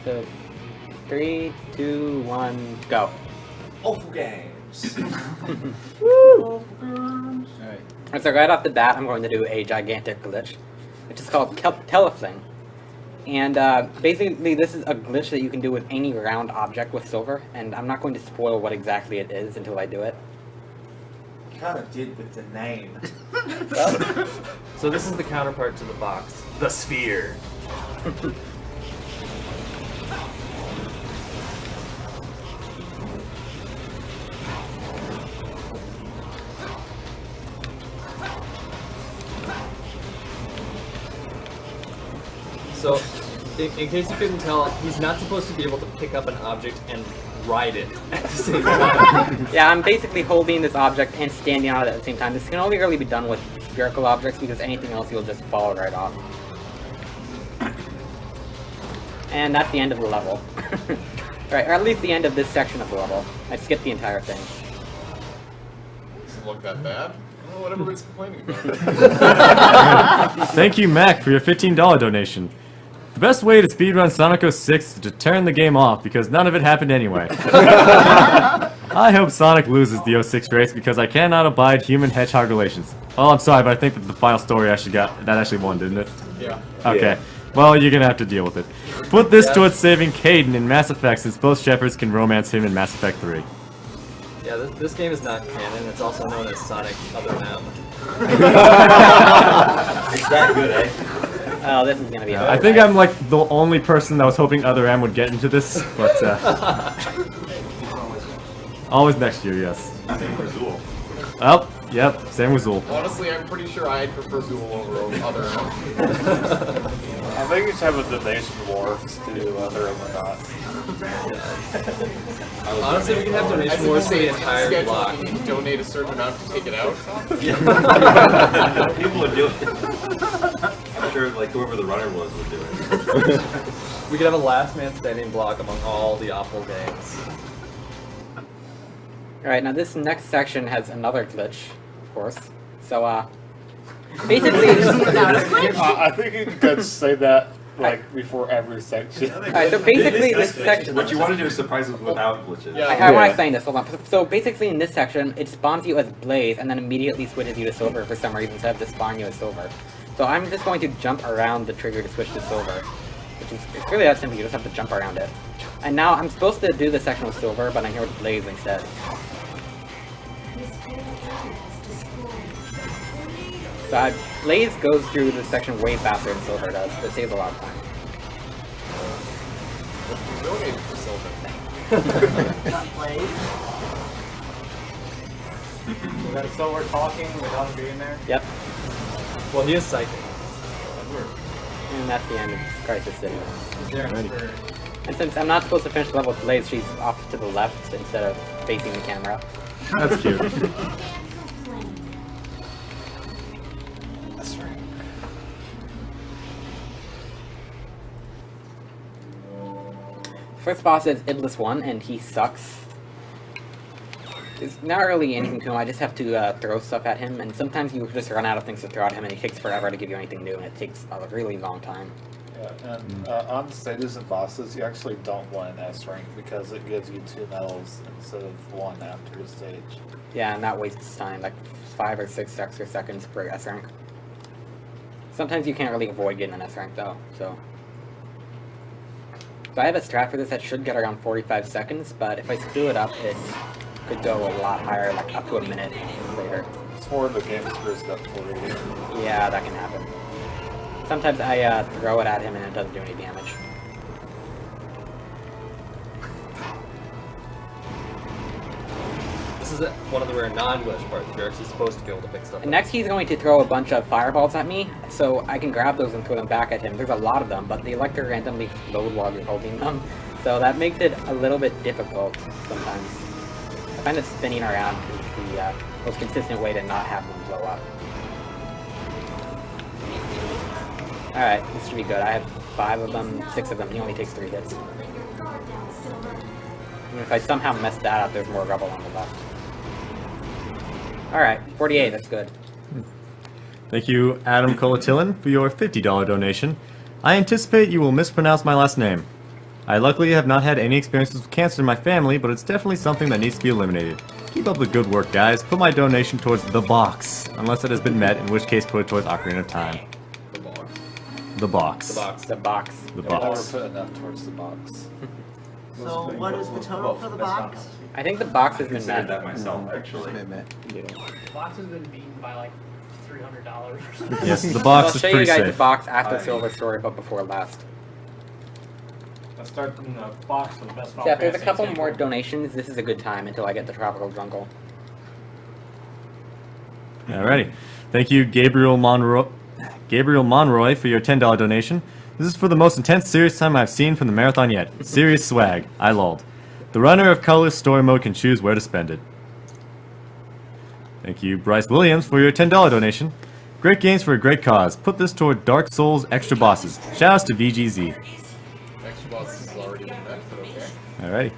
So, 3, 2, 1, go. Awful games. Alright, so right off the bat, I'm going to do a gigantic glitch, which is called Telefling. And basically, this is a glitch that you can do with any round object with silver, and I'm not going to spoil what exactly it is until I do it. Kind of did with the name. So this is the counterpart to the box, the sphere. So, in case you couldn't tell, he's not supposed to be able to pick up an object and ride it at the same time. Yeah, I'm basically holding this object and standing on it at the same time. This can only really be done with spherical objects because anything else you'll just fall right off. And that's the end of the level. Right, or at least the end of this section of the level. I skipped the entire thing. Doesn't look that bad. I don't know what everybody's complaining about. Thank you, Mac, for your $15 donation. The best way to speedrun Sonic 06 is to turn the game off, because none of it happened anyway. I hope Sonic loses the 06 race, because I cannot abide human-hedgehog relations. Oh, I'm sorry, but I think that the final story actually won, didn't it? Yeah. Okay. Yeah. Well, you're gonna have to deal with it. Put this towards saving Caden in Mass Effect, since both Shepherds can romance him in Mass Effect 3. Yeah, this game is not canon. It's also known as Sonic Other M. It's that good, eh? Oh, this is gonna be hard. I think I'm like the only person that was hoping Other M would get into this, but always next year, yes. Same for Zool. Oh, yep, same with Zool. Honestly, I'm pretty sure I'd prefer Zool over other. I think we should have a donation war to do whether or not. Honestly, we can have As donation if wars you for say the it's entire scheduled, block. you can donate a certain amount to take it out. People would do it. I'm sure, like, whoever the runner was would do it. We could have a last man standing block among all the awful games. Alright, now this next section has another glitch, of course. So, basically... I think you could say that like before every section. Alright, so basically this section... What you want to do is surprise us without glitches. Yeah. I want to explain this, hold on. So basically in this section, it spawns you as Blaze and then immediately switches you to Silver for some reason instead of just spawning you as Silver. So I'm just going to jump around the trigger to switch to Silver. Which is, it's really that simple, you just have to jump around it. And now I'm supposed to do this section with Silver, but I'm here with Blaze instead. So Blaze goes through this section way faster than Silver does. It saves a lot of time. You donated for silver. Is that still we're talking without being there? Yep. Well, he is psychic. And that's the end of Crisis City. Alrighty. And since I'm not supposed to finish the level with Blaze, she's off to the left instead of facing the camera. That's cute. That's right. First boss is Idless 1, and he sucks. There's not really anything to him, I just have to throw stuff at him, and sometimes you just run out of things to throw at him, and it takes forever to give you anything new, and it takes a really long time. Yeah, and on stages and bosses, you actually don't want an S rank because it gives you 2 medals instead of 1 after a stage. Yeah, and that wastes time, like 5 or 6 extra seconds per S rank. Sometimes you can't really avoid getting an S rank though, so... So I have a strat for this that should get around 45 seconds, but if I screw it up, it could go a lot higher, like up to a minute later. It's more the game screws it up for you. Yeah, that can happen. Sometimes I throw it at him and it doesn't do any damage. This is one of the rare non-glitch parts. You're actually supposed to be able to pick stuff up. And next he's going to throw a bunch of fireballs at me, so I can grab those and throw them back at him. There's a lot of them, but they like to randomly explode while you're holding them, so that makes it a little bit difficult sometimes. I find that spinning around is the most consistent way to not have them blow up. Alright, this should be good. I have 5 of them, 6 of them. He only takes 3 hits. And if I somehow mess that up, there's more rubble on the left. Alright, 48, that's good. Thank you, Adam Colatillan, for your $50 donation. I anticipate you will mispronounce my last name. I luckily have not had any experiences with cancer in my family, but it's definitely something that needs to be eliminated. Keep up the good work, guys. Put my donation towards the box, unless it has been met, in which case put it towards Ocarina of Time. The box. The box. The box. The box. The I'll never box. put enough towards the box. So what is the total for the box? I think the box I has been considered that met. myself, actually. The box has been beaten by like $300 or something. Yes, the I'll box is show you pretty guys safe. the box after Aye. Silver Story, but before last. Let's start from the box for the best So yeah, if there's a Fantasy couple example. more donations, this is a good time until I get the Tropical Jungle. Alrighty. Thank you, Gabriel Monroy, for your $10 donation. This is for the most intense serious time I've seen from the marathon yet. Serious swag. I lulled. The runner of Colorless Story Mode can choose where to spend it. Thank you, Bryce Williams, for your $10 donation. Great games for a great cause. Put this toward Dark Souls Extra Bosses. Shoutouts to VGZ. Extra boss is already in that, but okay. Alrighty.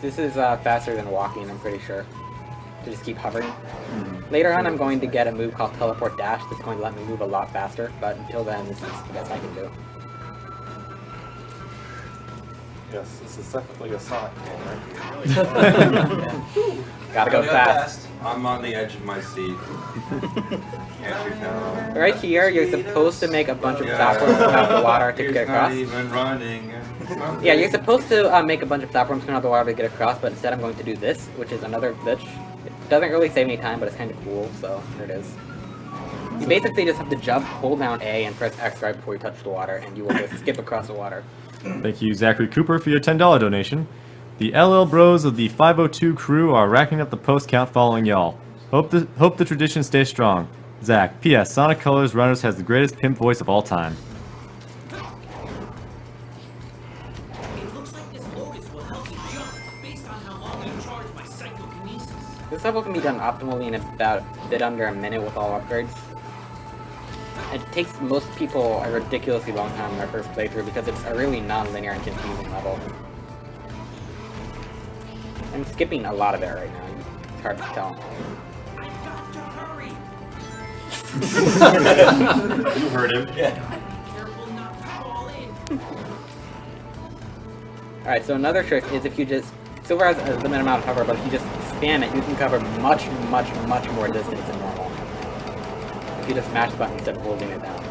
This is faster than walking, I'm pretty sure. To just keep hovering. Later on, I'm going to get a move called Teleport Dash that's going to let me move a lot faster, but until then, this is the best I can do. Yes, this is definitely a Sonic game, right? Gotta go fast. I'm on the edge of my seat. Can't you tell? Right here, you're supposed to make a bunch of platforms come out of the water to He's get not across. even running. Yeah, you're supposed to make a bunch of platforms come out of the water to get across, but instead I'm going to do this, which is another glitch. It doesn't really save any time, but it's kind of cool, so here it is. You basically just have to jump, hold down A, and press X right before you touch the water, and you will just skip across the water. Thank you, Zachary Cooper, for your $10 donation. The LL Bros of the 502 crew are racking up the post count following y'all. Hope the tradition stays strong. Zach, P.S. Sonic Colors Runners has the greatest pimp voice of all time. It looks like this Lotus will help you jump based on how long you charge my psychokinesis. This level can be done optimally in about a bit under a minute with all upgrades. It takes most people a ridiculously long time in their first playthrough because it's a really non-linear and confusing level. I'm skipping a lot of it right now. It's hard to tell. I got to hurry. You heard him. Yeah. Careful not to fall in. Alright, so another trick is if you just... Silver has a limited amount of cover, but if you just spam it, you can cover much more distance than normal. If you just mash the button instead of holding it down.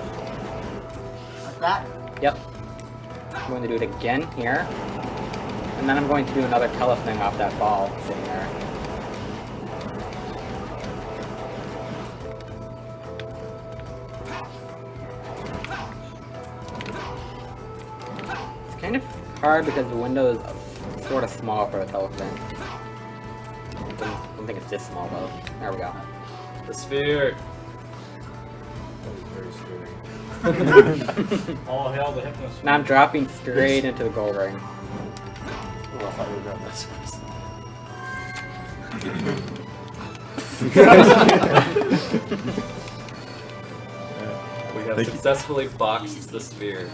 Like that? Yep. I'm going to do it again here. And then I'm going to do another telething off that ball sitting there. It's kind of hard because the window is sort of small for the telething. I don't think it's this small though. There we go. The sphere. All hail the Hypnosphere. Now I'm dropping straight into the gold ring. Oh, I thought you were doing this first. We have Thank you. successfully boxed the sphere.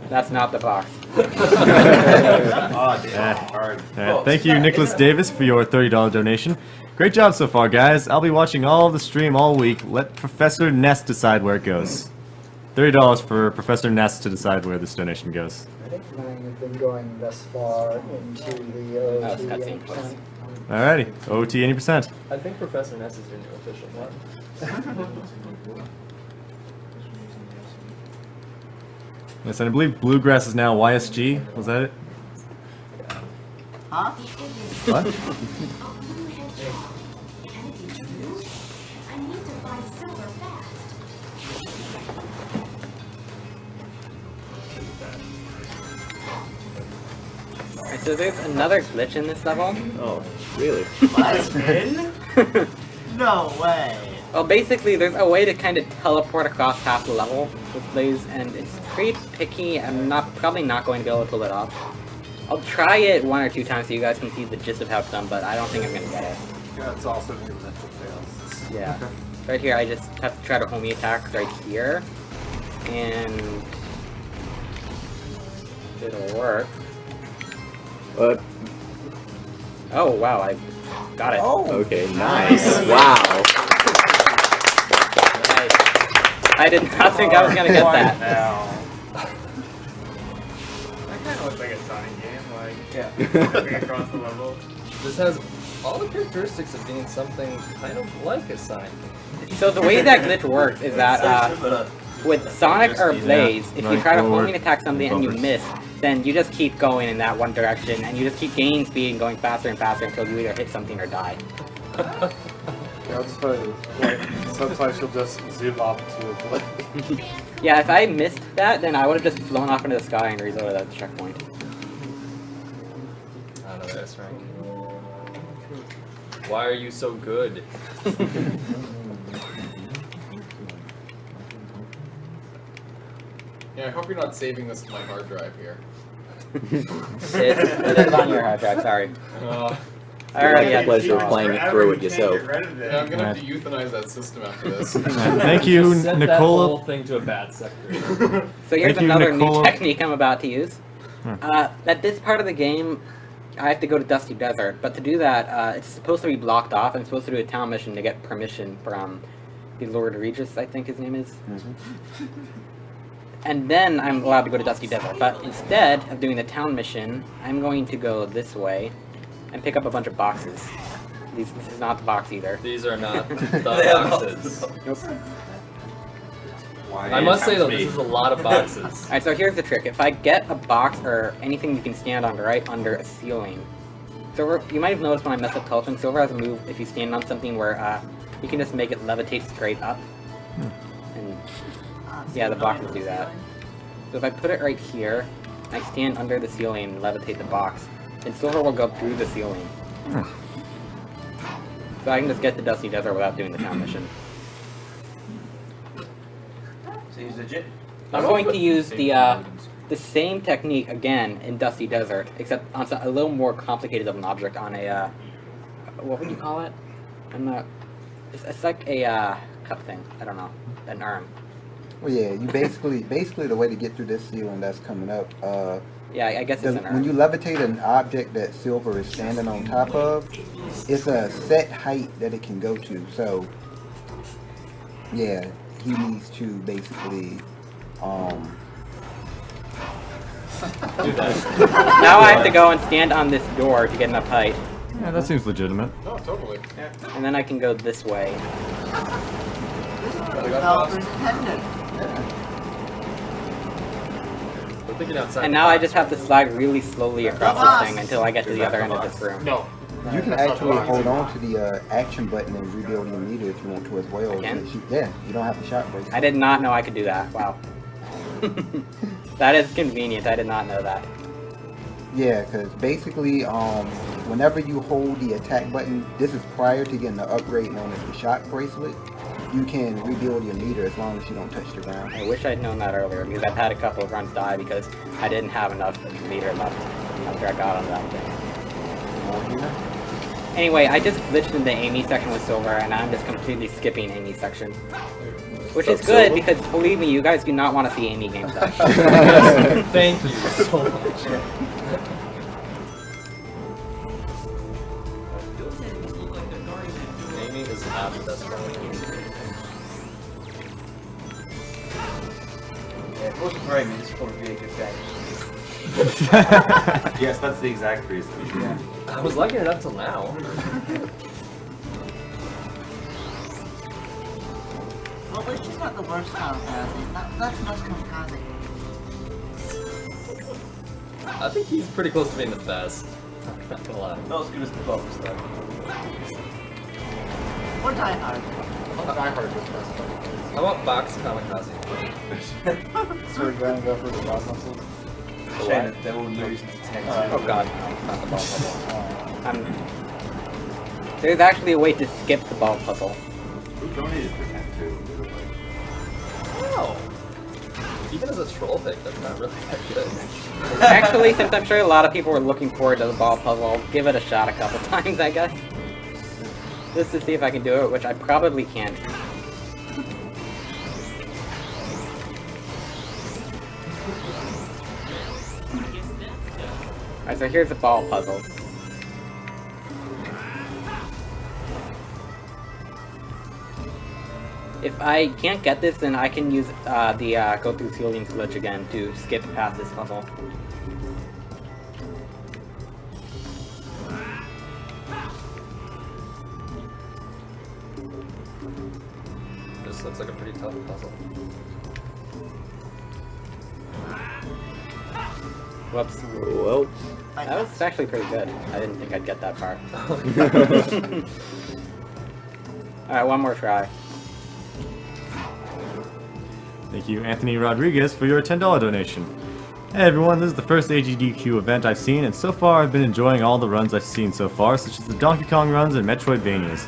That's not the box. Oh, damn. Hard. Thank you, Nicholas Davis, for your $30 donation. Great job so far, guys. I'll be watching all of the stream all week. Let Professor Ness decide where it goes. $30 for Professor Ness to decide where this donation goes. I think mine have been going thus far into the Oh, it's OT cutscene, please. 80%. Alrighty, OT 80%. I think Professor Ness is your new official one. Yes, and I believe Bluegrass is now YSG. Was that it? Huh? What? I need to find silver fast. Alright, so there's another glitch in this level. Oh, really? No way. Well, basically, there's a way to kind of teleport across half the level with Blaze, and it's pretty picky. I'm probably not going to be able to pull it off. I'll try it 1 or 2 times so you guys can see the gist of how it's done, but I don't think I'm going to get it. Yeah, it's also even if it fails. Yeah. Right here, I just have to try to homie attack right here, and it'll work. What? Oh, wow, I got it. Okay, nice. Wow. I did not think I was gonna get that. Now. That kind of looks like a Sonic game, like, Yeah. jumping across the level. This has all the characteristics of being something kind of like a Sonic game. So the way that glitch works is that with Sonic or Blaze, if you Going try to forward, homing attack something and you bumpers. miss, then you just keep going in that one direction, and you just keep gaining speed and going faster and faster until you either hit something or die. Yeah, I'll just put it, like, sometimes you'll just zoom off to a cliff. Yeah, if I missed that, then I would have just flown off into the sky and reloaded at the checkpoint. Out of S rank. Why are you so good? Yeah, I hope you're not saving this to my hard drive here. It is on your hard drive, sorry. I already had Pleasure this. playing it through it yourself. Yeah, I'm gonna have to euthanize that system after this. Thank you, Set that whole Nicola. thing to a bad sector. So here's Thank you, another new Nicola. technique I'm about to use. At this part of the game, I have to go to Dusty Desert, but to do that, it's supposed to be blocked off. I'm supposed to do a town mission to get permission from the Lord Regis, I think his name is. And then I'm allowed to go to Dusty Desert. But instead of doing the town mission, I'm going to go this way and pick up a bunch of boxes. This is not the box either. These are not the boxes. Nope. I must say though, this is a lot of boxes. Alright, so here's the trick. If I get a box or anything you can stand on right under a ceiling, Silver, you might have noticed when I messed up television, Silver has a move if you stand on something where you can just make it levitate straight up. And yeah, the boxes do that. So if I put it right here, I stand under the ceiling and levitate the box, then Silver will go through the ceiling. So I can just get to Dusty Desert without doing the town mission. So he's legit. I'm going to use the same technique again in Dusty Desert, except on a little more complicated of an object on a, what would you call it? I'm not, it's like a cup thing, I don't know, an arm. Well, yeah, you basically the way to get through this ceiling that's coming up, yeah, I guess it's an arm. when you levitate an object that Silver is standing on top of, it's a set height that it can go to, so, yeah, he needs to basically, Do that. Now I have to go and stand on this door to get enough height. Yeah, that seems legitimate. No, totally. Yeah. And then I can go this way. We're thinking outside. And now I just have to slide really slowly across this thing until I get to the other end of this room. No. you can actually hold on to the action button and rebuild your meter if you want to as well. I can? Yeah, you don't have to shot break. I did not know I could do that. Wow. That is convenient. I did not know that. Yeah, because basically, whenever you hold the attack button, this is prior to getting the upgrade known as the shock bracelet, you can rebuild your meter as long as you don't touch the ground. I wish I'd known that earlier because I've had a couple of runs die because I didn't have enough meter left after I got on that thing. Anyway, I just glitched in the Amy section with Silver and I'm just completely skipping Amy's section. Which is good because believe me, you guys do not want to see Amy game stuff. Thank you so much. Amy is not the best one. Yeah, if it wasn't for Amy, this would probably be a good game. Yes, that's the exact reason. Yeah. I was liking it up till now. Well, at least she's not the worst kamikaze. That's most kamikaze. I think he's pretty close to being the best. Not gonna lie. Not as good as the box, though. Or Die Hard. Die Hard was best one. How about Box Kamikaze? So we're gonna go for the boss muscles. Shame that they're all losing to 10. Oh god, not the ball puzzle. There's actually a way to skip the ball puzzle. Who donated for 10 too? Oh. Even as a troll pick, that's not really that good. Actually, since I'm sure a lot of people were looking forward to the ball puzzle, I'll give it a shot a couple times, I guess. Just to see if I can do it, which I probably can't. Alright, so here's the ball puzzle. If I can't get this, then I can use the go through ceiling glitch again to skip past this puzzle. This looks like a pretty tough puzzle. Whoops. Well, That was actually pretty good. I didn't think I'd get that far. Alright, one more try. Thank you, Anthony Rodriguez, for your $10 donation. Hey everyone, this is the first AGDQ event I've seen, and so far I've been enjoying all the runs I've seen so far, such as the Donkey Kong runs and Metroidvanias.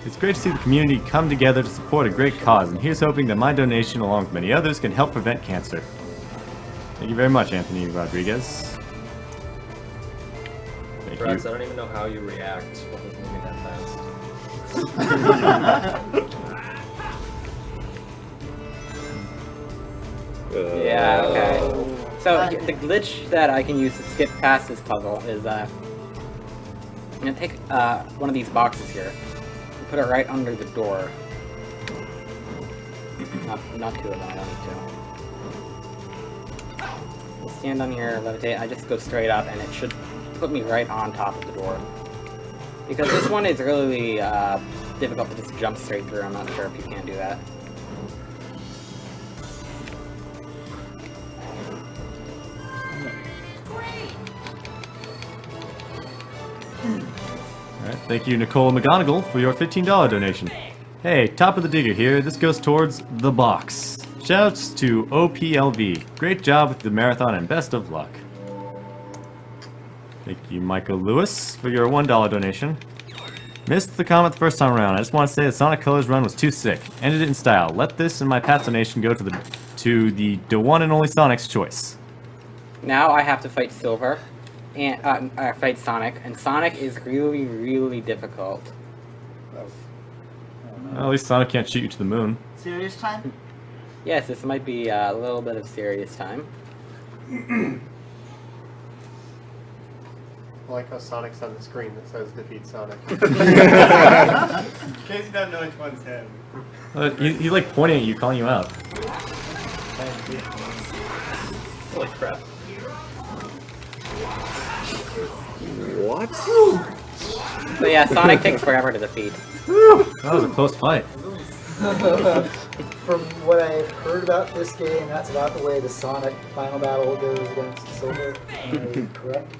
It's great to see the community come together to support a great cause, and here's hoping that my donation, along with many others, can help prevent cancer. Thank you very much, Anthony Rodriguez. Thank Brax, you. I don't even know how you react when he's moving that fast. Yeah, okay. So the glitch that I can use to skip past this puzzle is I'm gonna take one of these boxes here and put it right under the door. Not two of them, I don't need two. I'll stand on here, levitate, I just go straight up and it should put me right on top of the door. Because this one is really difficult to just jump straight through, I'm not sure if you can do that. Alright, thank you, Nicole McGonigal, for your $15 donation. Hey, Top of the Digger here. This goes towards the box. Shouts to OPLV. Great job with the marathon and best of luck. Thank you, Michael Lewis, for your $1 donation. Missed the comment the first time around. I just want to say that Sonic Colors run was too sick. Ended it in style. Let this and my Pat's donation go to the one and only Sonic's choice. Now I have to fight Silver, and fight Sonic, and Sonic is really, really difficult. Well, at least Sonic can't shoot you to the moon. Serious time? Yes, this might be a little bit of serious time. I like how Sonic's on the screen that says defeat Sonic. In case you don't know which one's him. He's like pointing at you, calling you out. Holy crap. What? So yeah, Sonic takes forever to defeat. That was a close fight. From what I've heard about this game, that's about the way the Sonic final battle goes against Silver. Am I correct?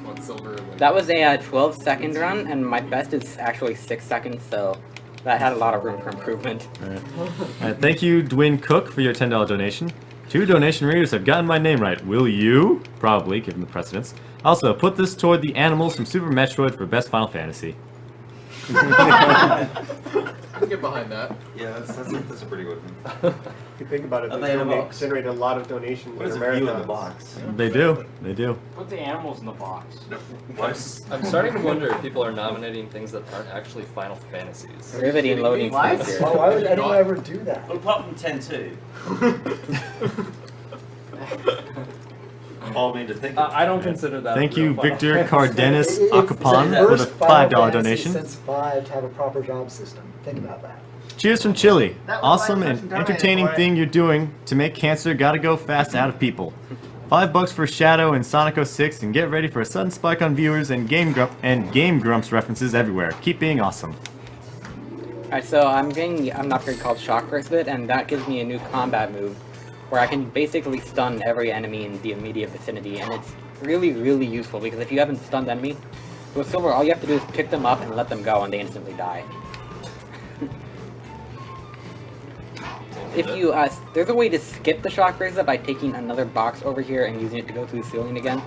What Silver? Like, That was a 12-second run, and my best is actually 6 seconds, so that had a lot of room for improvement. Alright, thank you, Dwayne Cook, for your $10 donation. 2 donation readers have gotten my name right. Will you? Probably, given the precedence. Also, put this toward the animals from Super Metroid for Best Final Fantasy. I can get behind that. Yeah, that's a pretty good one. If you think about it, Are they they in a box? generate a lot of donations What is in a their view in the marathons. box? They do. They do. Put the animals in the box. I'm starting to wonder if people are nominating things that aren't actually Final Fantasies. Riveting loading What? screens here. Why would anyone ever do that? Well, apart from 10-2. All me to think. I don't consider that. Thank a real you, Final Victor Fantasy. Cardenas It's the Acapon, for the first Final $5 Fantasy donation. Since 5 to have a proper job system. Think about that. Cheers from Chile. That was Awesome my and person donated entertaining for it. thing you're doing to make cancer gotta go fast out of people. $5 for Shadow and Sonic 06, and get ready for a sudden spike on viewers and Game Grumps references everywhere. Keep being awesome. Alright, so I'm getting an upgrade called Shock Bracelet, and that gives me a new combat move where I can basically stun every enemy in the immediate vicinity, and it's really, really useful because if you haven't stunned enemy, with Silver, all you have to do is pick them up and let them go, and they instantly die. If you, there's a way to skip the Shock Bracelet by taking another box over here and using it to go through the ceiling again,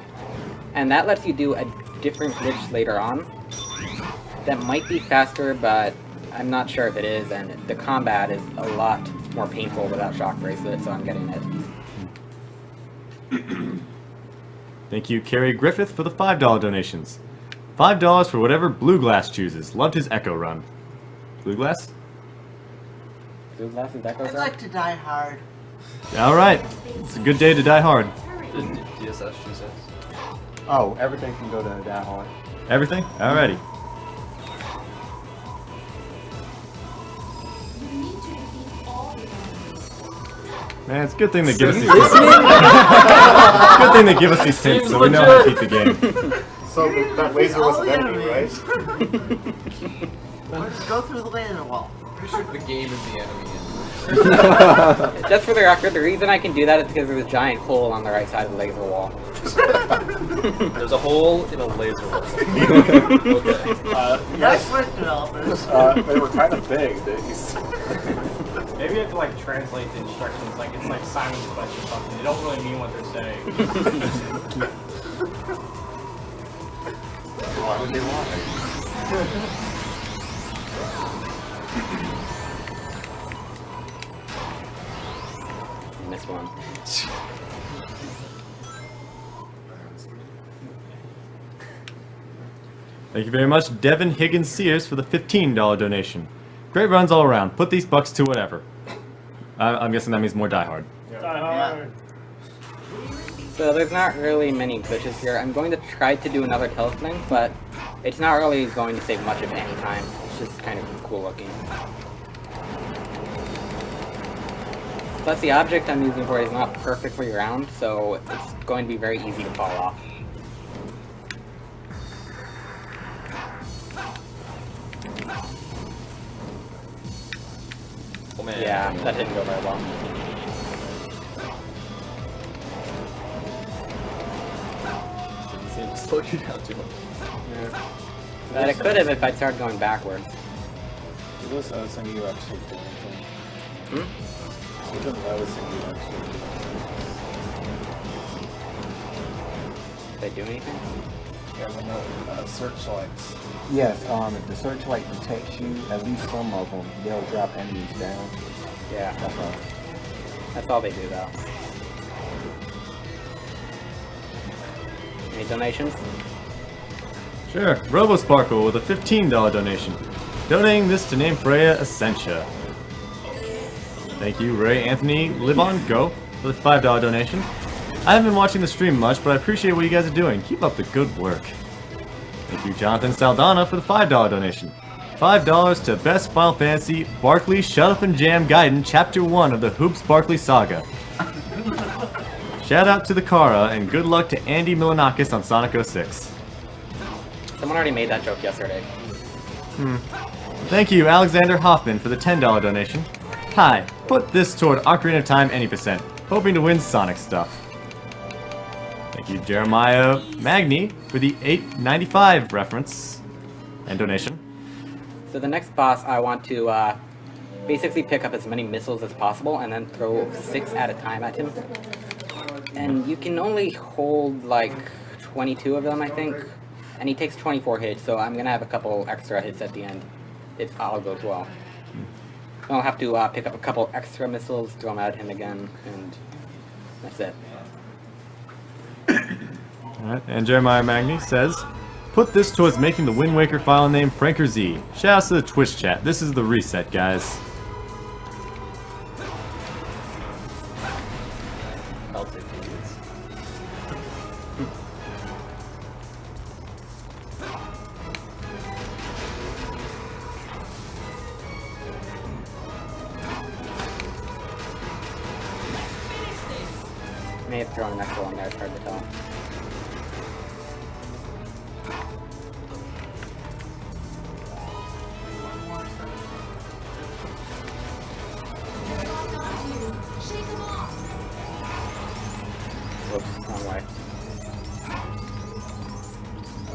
and that lets you do a different glitch later on. That might be faster, but I'm not sure if it is, and the combat is a lot more painful without Shock Bracelet, so I'm getting it. Thank you, Carrie Griffith, for the $5 donations. $5 for whatever Blue Glass chooses. Loved his Echo run. Blue Glass? Blue Glass is Echo I'd like to die hard. Alright. It's a good day to die hard. DSS, she says. Oh, everything can go to Die Hard. Everything? Alrighty. You need to Man, it's a good thing they give us So these you hints. Good thing they give us these hints so we know how to beat the game. So that laser was an enemy, right? Let's go through the laser wall. Pretty sure the game is the enemy. Just for the record, the reason I can do that is because there's a giant hole on the right side of the laser wall. There's a hole in a laser wall. Okay. That's Switch developers. They were kind of big. These. Maybe you have to like translate the instructions, like it's like Simon's Quest or something. They don't really mean what they're saying. Why would they lie? Missed one. Thank you very much, Devin Higgins Sears, for the $15 donation. Great runs all around. Put these bucks to whatever. I'm guessing that means more Die Hard. Yeah. So there's not really many glitches here. I'm going to try to do another talisman, but it's not really going to save much of any time. It's just kind of cool looking. Plus the object I'm using for it is not perfectly round, so it's going to be very easy to fall off. Oh man. Yeah, that didn't go very well. Didn't seem to slow you down too much. Yeah. But it could have if I started going backwards. It was noticing you actually do anything. Hmm? I wasn't noticing you actually do anything. Did I do anything? Yeah, when the searchlights. Yes, if the searchlight detects you, at least some of them, they'll drop enemies down. Yeah. That's all. That's all they do though. Any donations? Sure. RoboSparkle with a $15 donation. Donating this to name Freya Essentia. Thank you, Ray Anthony Live On Go, for the $5 donation. I haven't been watching the stream much, but I appreciate what you guys are doing. Keep up the good work. Thank you, Jonathan Saldana, for the $5 donation. $5 to Best Final Fantasy Barkley Shut Up and Jam Gaiden Chapter 1 of the Hoops Barkley Saga. Shout out to the Kara, and good luck to Andy Milanakis on Sonic 06. Someone already made that joke yesterday. Thank you, Alexander Hoffman, for the $10 donation. Hi, put this toward Ocarina of Time any %. Hoping to win Sonic stuff. Thank you, Jeremiah Magni, for the $8.95 reference and donation. So the next boss, I want to basically pick up as many missiles as possible and then throw 6 at a time at him. And you can only hold like 22 of them, I think. And he takes 24 hits, so I'm gonna have a couple extra hits at the end, if all goes well. I'll have to pick up a couple extra missiles, throw them at him again, and that's it. Alright, and Jeremiah Magni says, put this towards making the Wind Waker file name Franker Z. Shoutouts to the Twitch chat. This is the reset, guys. I'll take these. May have thrown an extra one there, it's hard to tell. Whoops, wrong way.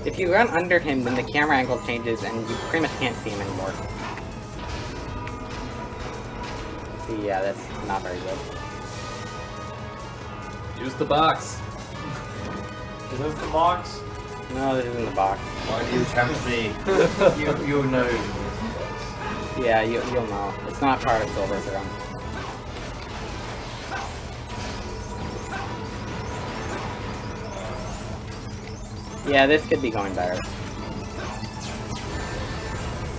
If you run under him, then the camera angle changes and you pretty much can't see him anymore. See, yeah, that's not very good. Use the box. Is this the box? No, this isn't the box. Why do you tempt me? you know. Yeah, you'll know. It's not part of Silver's run. Yeah, this could be going better. I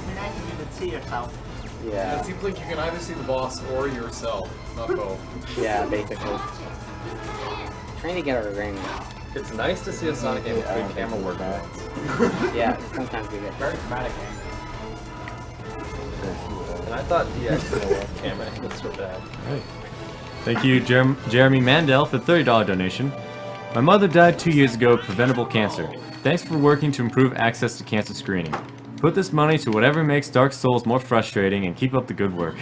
mean, I can even see yourself. Yeah. It seems like you can either see the boss or yourself, not both. Yeah, basically. Trying to get a ring. It's nice to see a Sonic game with good camera work. Yeah, sometimes we get Very dramatic game. And I thought DX camera was so bad. Right. Thank you, Jeremy Mandel, for the $30 donation. My mother died 2 years ago of preventable cancer. Thanks for working to improve access to cancer screening. Put this money to whatever makes Dark Souls more frustrating and keep up the good work.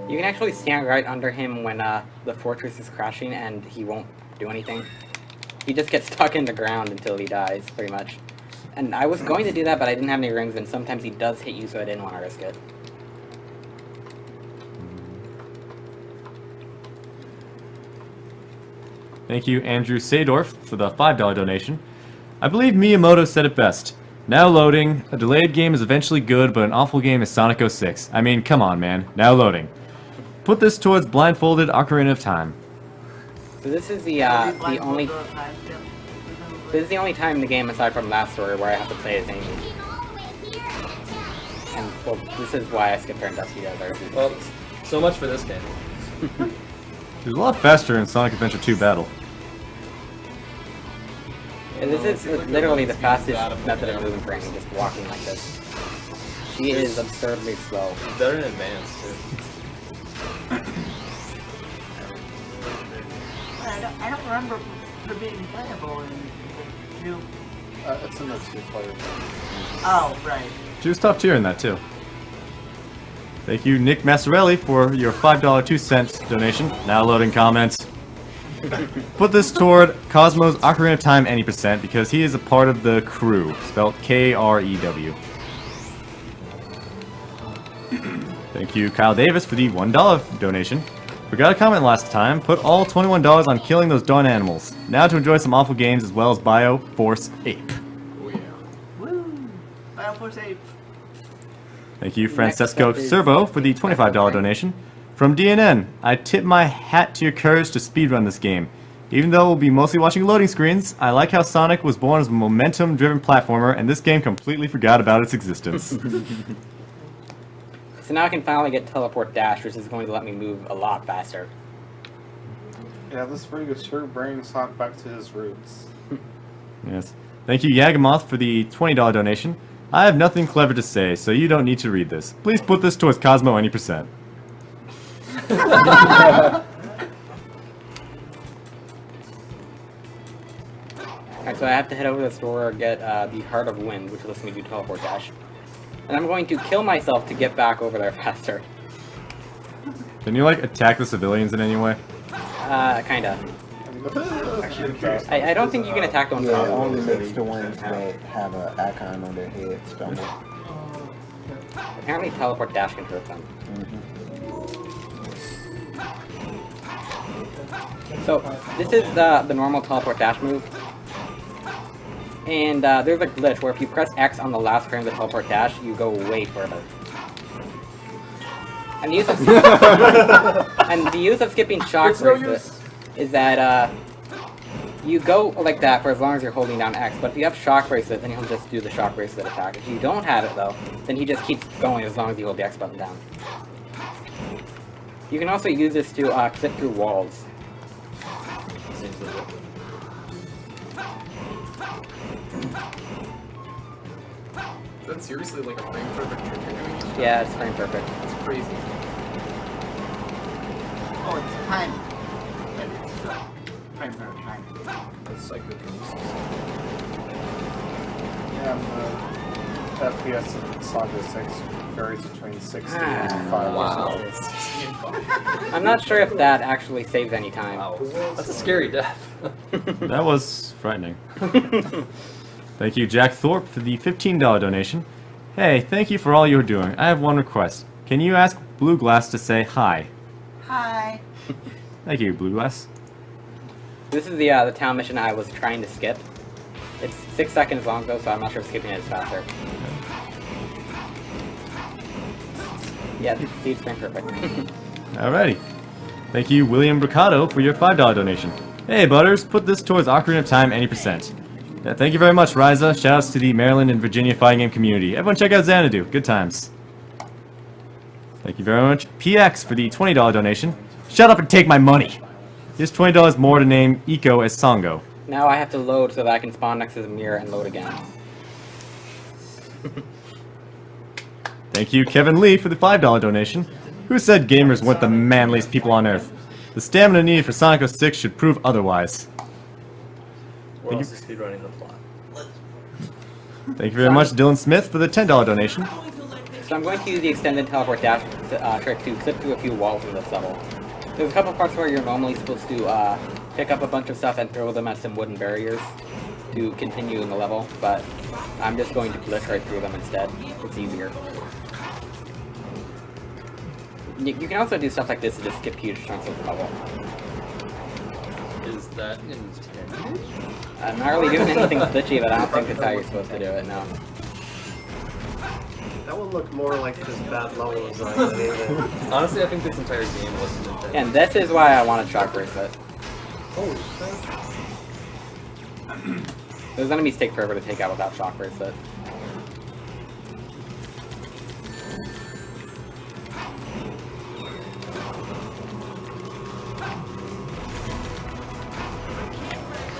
You can actually stand right under him when the fortress is crashing and he won't do anything. He just gets stuck in the ground until he dies, pretty much. And I was going to do that, but I didn't have any rings, and sometimes he does hit you, so I didn't want to risk it. Thank you, Andrew Sadorf, for the $5 donation. I believe Miyamoto said it best. Now loading. A delayed game is eventually good, but an awful game is Sonic 06. I mean, come on, man. Now loading. Put this towards Blindfolded Ocarina of Time. So this is the only... This is the only time in the game, aside from last story, where I have to play as Amy. And, well, this is why I skipped her and Dusty Desert. Well, so much for this game. It was a lot faster in Sonic Adventure 2 Battle. And this is literally the fastest method of moving for Amy, just walking like this. She is absurdly slow. Better in advance, too. I don't remember her being playable in two. It's in the 2-player. Oh, right. She was top tier in that, too. Thank you, Nick Massarelli, for your $5 2-cent donation. Now loading comments. Put this toward Cosmo's Ocarina of Time any percent because he is a part of the crew, spelled K-R-E-W. Thank you, Kyle Davis, for the $1 donation. Forgot a comment last time. Put all $21 on killing those darn animals. Now to enjoy some awful games as well as Bio Force Ape. Oh yeah. Woo! Bio Force Ape. Thank you, Francesco Serbo, for the $25 donation. From DNN, I tip my hat to your courage to speedrun this game. Even though we'll be mostly watching loading screens, I like how Sonic was born as a momentum-driven platformer, and this game completely forgot about its existence. So now I can finally get Teleport Dash, which is going to let me move a lot faster. Yeah, this ring is sure bringing Sonic back to his roots. Yes. Thank you, Yagamoth, for the $20 donation. I have nothing clever to say, so you don't need to read this. Please put this towards Cosmo any percent. Alright, so I have to head over to the store and get the Heart of Wind, which lets me do Teleport Dash. And I'm going to kill myself to get back over there faster. Can you, like, attack the civilians in any way? Kinda. I don't think you can attack them. Yeah, it only makes the ones that have an icon on their head stumble. Apparently Teleport Dash can hurt them. So, this is the normal Teleport Dash move. And there's a glitch where if you press X on the last frame of the Teleport Dash, you go way further. And the use of, and the use of skipping Shock Bracelet is that you go like that for as long as you're holding down X, but if you have Shock Bracelet, then he'll just do the Shock Bracelet attack. If you don't have it though, then he just keeps going as long as you hold the X button down. You can also use this to clip through walls. Is that seriously like a frame perfect trick you're doing? Yeah, it's frame perfect. It's crazy. Oh, it's time. Time for time. That's psychokinesis. Yeah, the FPS in Saga 6 varies between 60 and 5. Wow. I'm not sure if that actually saves any time. Wow. That's a scary death. That was frightening. Thank you, Jack Thorpe, for the $15 donation. Hey, thank you for all you're doing. I have one request. Can you ask Blue Glass to say hi? Hi. Thank you, Blue Glass. This is the town mission I was trying to skip. It's 6 seconds long though, so I'm not sure if skipping it is faster. Yeah, Steve's frame perfect. Alrighty. Thank you, William Bricado, for your $5 donation. Hey, Butters, put this towards Ocarina of Time any percent. Yeah, thank you very much, Ryza. Shoutouts to the Maryland and Virginia fighting game community. Everyone check out Xanadu. Good times. Thank you very much, PX, for the $20 donation. Shut up and take my money! Here's $20 more to name Eco as Songo. Now I have to load so that I can spawn next to the mirror and load again. Thank you, Kevin Lee, for the $5 donation. Who said gamers weren't the manliest people on earth? The stamina needed for Sonic 06 should prove otherwise. Or else he's speedrunning the plot. Thank you very much, Dylan Smith, for the $10 donation. So I'm going to use the extended teleport dash trick to clip through a few walls in this level. There's a couple parts where you're normally supposed to pick up a bunch of stuff and throw them at some wooden barriers to continue in the level, but I'm just going to glitch right through them instead. It's easier. You can also do stuff like this to just skip huge chunks of the level. Is that intended? I'm not really doing anything glitchy, but I don't think that's how you're supposed to do it, no. That would look more like this bad level design than anything. Honestly, I think this entire game wasn't intended. And this is why I wanted shock bracelet. Holy shit. Those enemies take forever to take out without shock bracelet.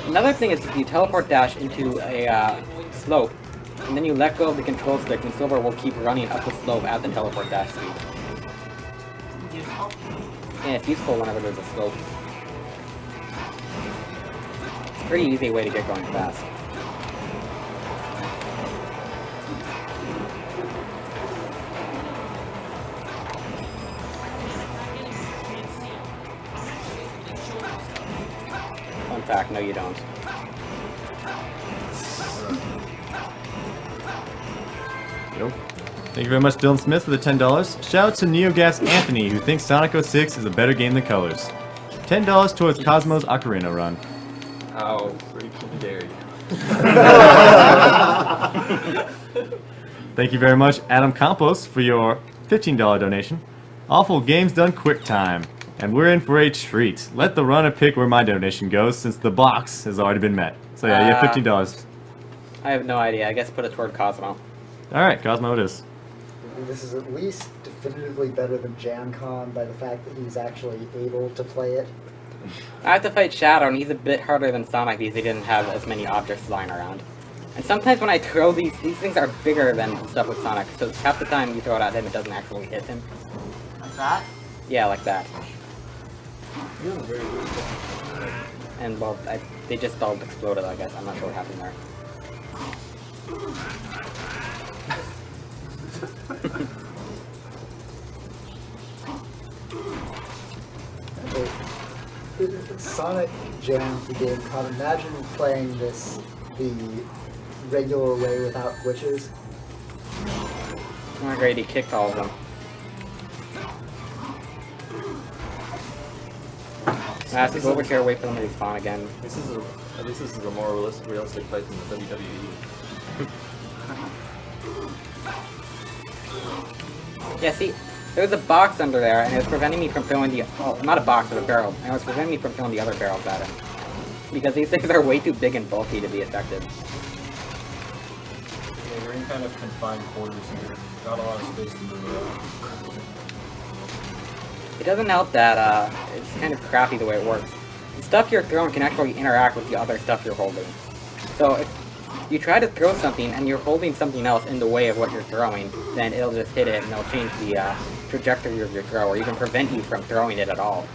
Another thing is if you teleport dash into a slope, and then you let go of the control stick, and Silver will keep running up the slope at the teleport dash speed. Yeah, it's useful whenever there's a slope. It's a pretty easy way to get going fast. Fun fact, no you don't. Nope. Thank you very much, Dylan Smith, for the $10. Shout out to NeoGas Anthony, who thinks Sonic 06 is a better game than Colors. $10 towards Cosmo's Ocarina run. How freaking dare you. Thank you very much, Adam Campos, for your $15 donation. Awful games done quick time. And we're in for a treat. Let the runner pick where my donation goes, since the box has already been met. So yeah, you have $15. I have no idea. I guess put it toward Cosmo. Alright, Cosmo it is. This is at least definitively better than JamCon by the fact that he's actually able to play it. I have to fight Shadow, and he's a bit harder than Sonic because he didn't have as many objects lying around. And sometimes when I throw these things are bigger than stuff with Sonic, so half the time you throw it at him, it doesn't actually hit him. Like that? Yeah, like that. You're very good. And, well, they just all exploded, I guess. I'm not sure what happened there. Sonic jams the game. Con, imagine playing this the regular way without glitches. Oh, great, he kicked all of them. I have to go over here, wait for them to respawn again. At least this is a more realistic fight than the WWE. Yeah, see, there was a box under there, and it was preventing me from throwing the... Oh, not a box, but a barrel. And it was preventing me from throwing the other barrels at him. Because these things are way too big and bulky to be effective. Yeah, you're in kind of confined quarters here. Not a lot of space to move around. It doesn't help that, it's kind of crappy the way it works. The stuff you're throwing can actually interact with the other stuff you're holding. So if you try to throw something and you're holding something else in the way of what you're throwing, then it'll just hit it and it'll change the trajectory of your throw, or even prevent you from throwing it at all.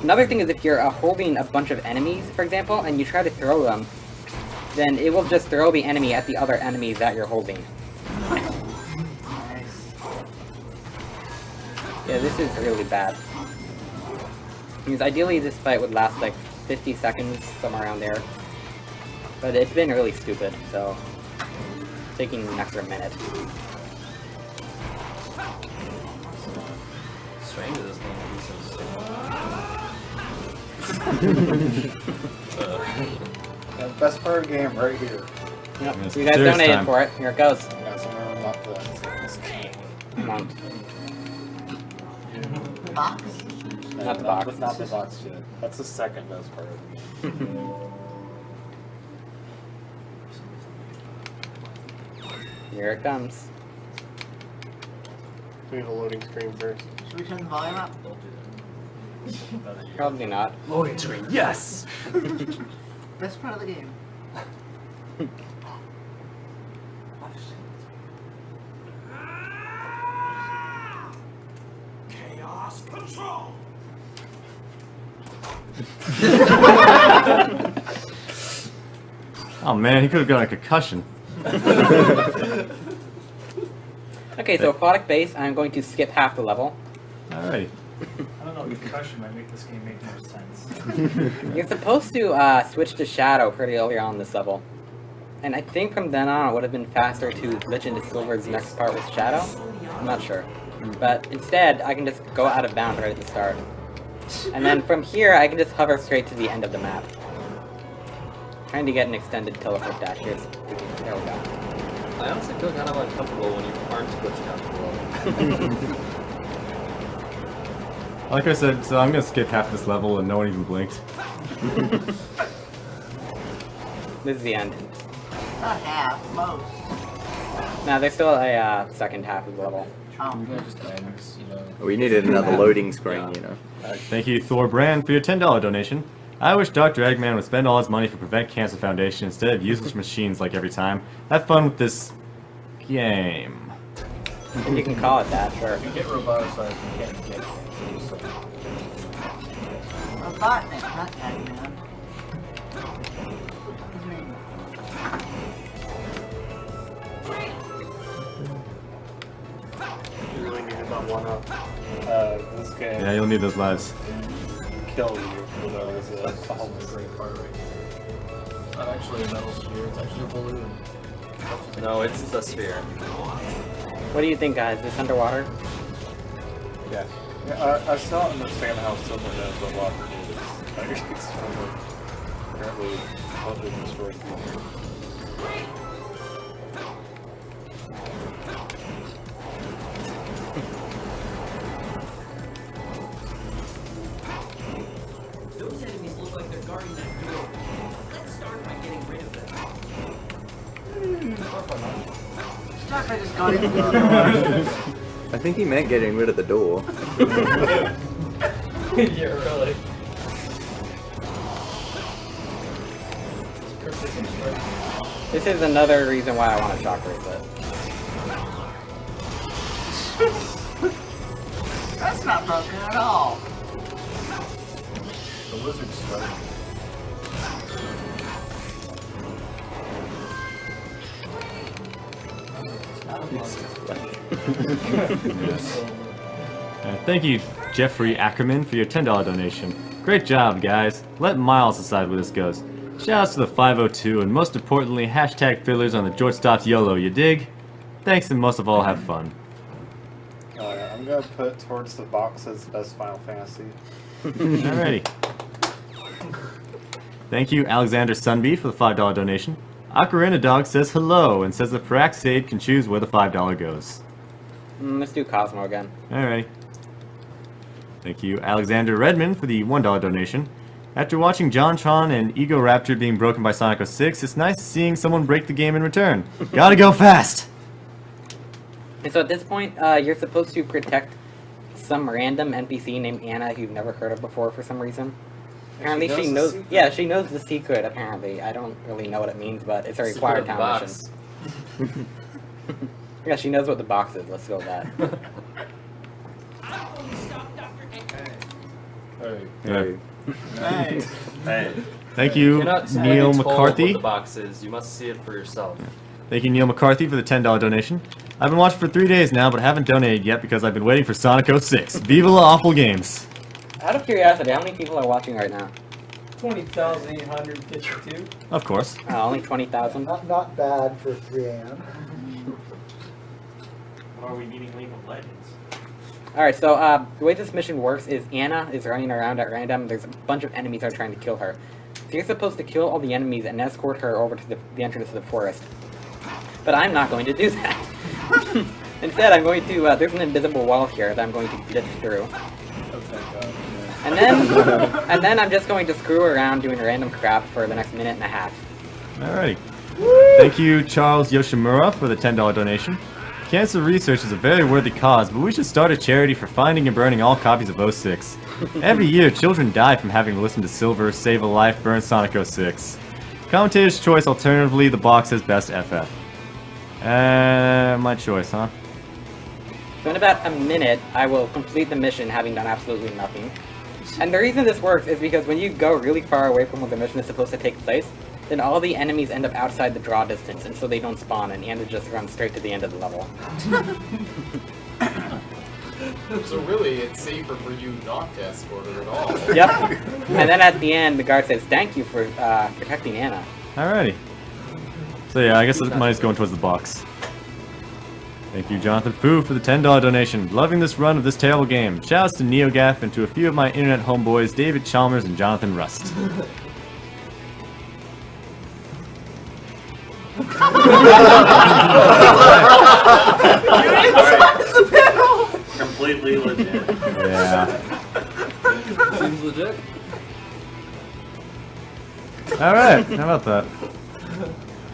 Another thing is if you're holding a bunch of enemies, for example, and you try to throw them, then it will just throw the enemy at the other enemies that you're holding. Yeah, this is really bad. Because ideally this fight would last like 50 seconds, somewhere around there. But it's been really stupid, so... taking an extra minute. Strange this game Yeah, best part of the game right here. Yep, so you guys donated for it. Here it goes. Yeah, so remember not to Come on. Box? Not the box. Not the box shit. That's the second best part of the game. Here it comes. We need a loading screen first. Should we turn the volume up? Probably not. Loading screen, yes! Best part of the game. Chaos control. Oh man, he could have gotten a concussion. Okay, so aquatic base, I'm going to skip half the level. Alrighty. I don't know, concussion might make this game make more sense. You're supposed to switch to Shadow pretty early on this level. And I think from then on it would have been faster to glitch into Silver's next part with Shadow. I'm not sure. But instead, I can just go out of bounds right at the start. And then from here, I can just hover straight to the end of the map. Trying to get an extended teleport dash. There we go. I honestly feel kind of uncomfortable when you aren't glitching out the level. Like I said, so I'm gonna skip half this level and no one even blinked. This is the end. Not half, most. Now there's still a second half of the level. Oh, We needed another loading screen, you know. Thank you, Thor Brand, for your $10 donation. I wish Dr. Eggman would spend all his money for Prevent Cancer Foundation instead of useless machines like every time. Have fun with this game. You can call it that, sure. You get roboticized, you can't get it. Robotnik, not Eggman. You really need about one up. This game. Yeah, you'll need those lives. Kill you for those. Great part right here. It's not actually a metal sphere, it's actually a balloon. No, it's the sphere. What do you think, guys? This underwater? Yeah. I still don't understand how someone knows what water is. It's apparently totally destroyed people. Those enemies look like they're guarding that door. Let's start by getting rid of them. Start by just going to the I think he meant getting rid of the door. Yeah, really. This is another reason why I want to shock race it. That's not broken at all. The lizard's starting. Thank you, Jeffrey Ackerman, for your $10 donation. Great job, guys. Let Miles decide where this goes. Shoutouts to the 502, and most importantly, hashtag fillers on the George Stops YOLO, you dig? Thanks, and most of all, have fun. I'm gonna put towards the boxes best Final Fantasy. Alrighty. Thank you, Alexander Sunby, for the $5 donation. Ocarina Dog says hello and says the Paraxade can choose where the $5 goes. Let's do Cosmo again. Alrighty. Thank you, Alexander Redmond, for the $1 donation. After watching JonTron and Ego Raptor being broken by Sonic 06, it's nice seeing someone break the game in return. Gotta go fast! And so at this point, you're supposed to protect some random NPC named Anna who you've never heard of before for some reason. Apparently she knows, yeah, she knows the secret, apparently. I don't really know what it means, but it's a required town mission. Yeah, she knows what the box is, let's go with that. Hey. Hey. Hey. Thank you, Cannot simply Neil be told McCarthy. What the box is. You must see it for yourself. Thank you, Neil McCarthy, for the $10 donation. I've been watching for 3 days now, but haven't donated yet because I've been waiting for Sonic 06. Viva la awful games! Out of curiosity, how many people are watching right now? 20,852. Of course. Only 20,000? Not bad for 3 a.m. Are we meeting League of Legends? Alright, so the way this mission works is Anna is running around at random. There's a bunch of enemies that are trying to kill her. So you're supposed to kill all the enemies and escort her over to the entrance to the forest. But I'm not going to do that. Instead, I'm going to, there's an invisible wall here that I'm going to glitch through. And then I'm just going to screw around doing random crap for the next minute and a half. Alrighty. Thank you, Charles Yoshimura, for the $10 donation. Cancer research is a very worthy cause, but we should start a charity for finding and burning all copies of 06. Every year, children die from having to listen to Silver, Save a Life, Burn Sonic 06. Commentator's choice, alternatively, the box says best FF. My choice, huh? So in about a minute, I will complete the mission having done absolutely nothing. And the reason this works is because when you go really far away from where the mission is supposed to take place, then all the enemies end up outside the draw distance, and so they don't spawn, and Anna just runs straight to the end of the level. So really, it's safer for you not to escort her at all. Yep. And then at the end, the guard says, "Thank you for protecting Anna." Alrighty. So yeah, I guess the money's going towards the box. Thank you, Jonathan Fu, for the $10 donation. Loving this run of this terrible game. Shouts to NeoGaf and to a few of my internet homeboys, David Chalmers and Jonathan Rust. Completely legit. Yeah. Seems legit. Alright, how about that?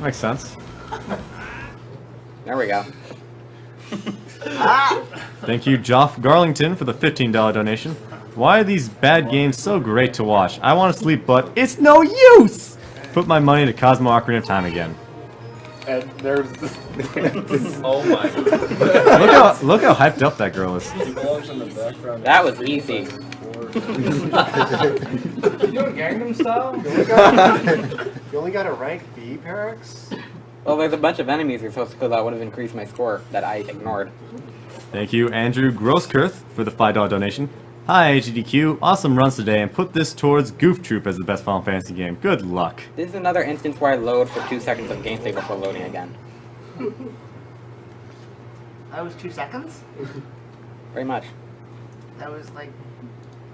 Makes sense. There we go. Thank you, Joff Garlington, for the $15 donation. Why are these bad games so great to watch? I want to sleep, but it's no use! Put my money into Cosmo Ocarina of Time again. And there's Oh my god. Look how hyped up that girl is. That was easy. You doing Gangnam Style? You only got a rank B, Parax? Well, there's a bunch of enemies you're supposed to kill that would have increased my score that I ignored. Thank you, Andrew Grosskirth, for the $5 donation. Hi, AGDQ. Awesome runs today, and put this towards Goof Troop as the best Final Fantasy game. Good luck. This is another instance where I load for 2 seconds of gameplay before loading again. That was 2 seconds? Very much. That was like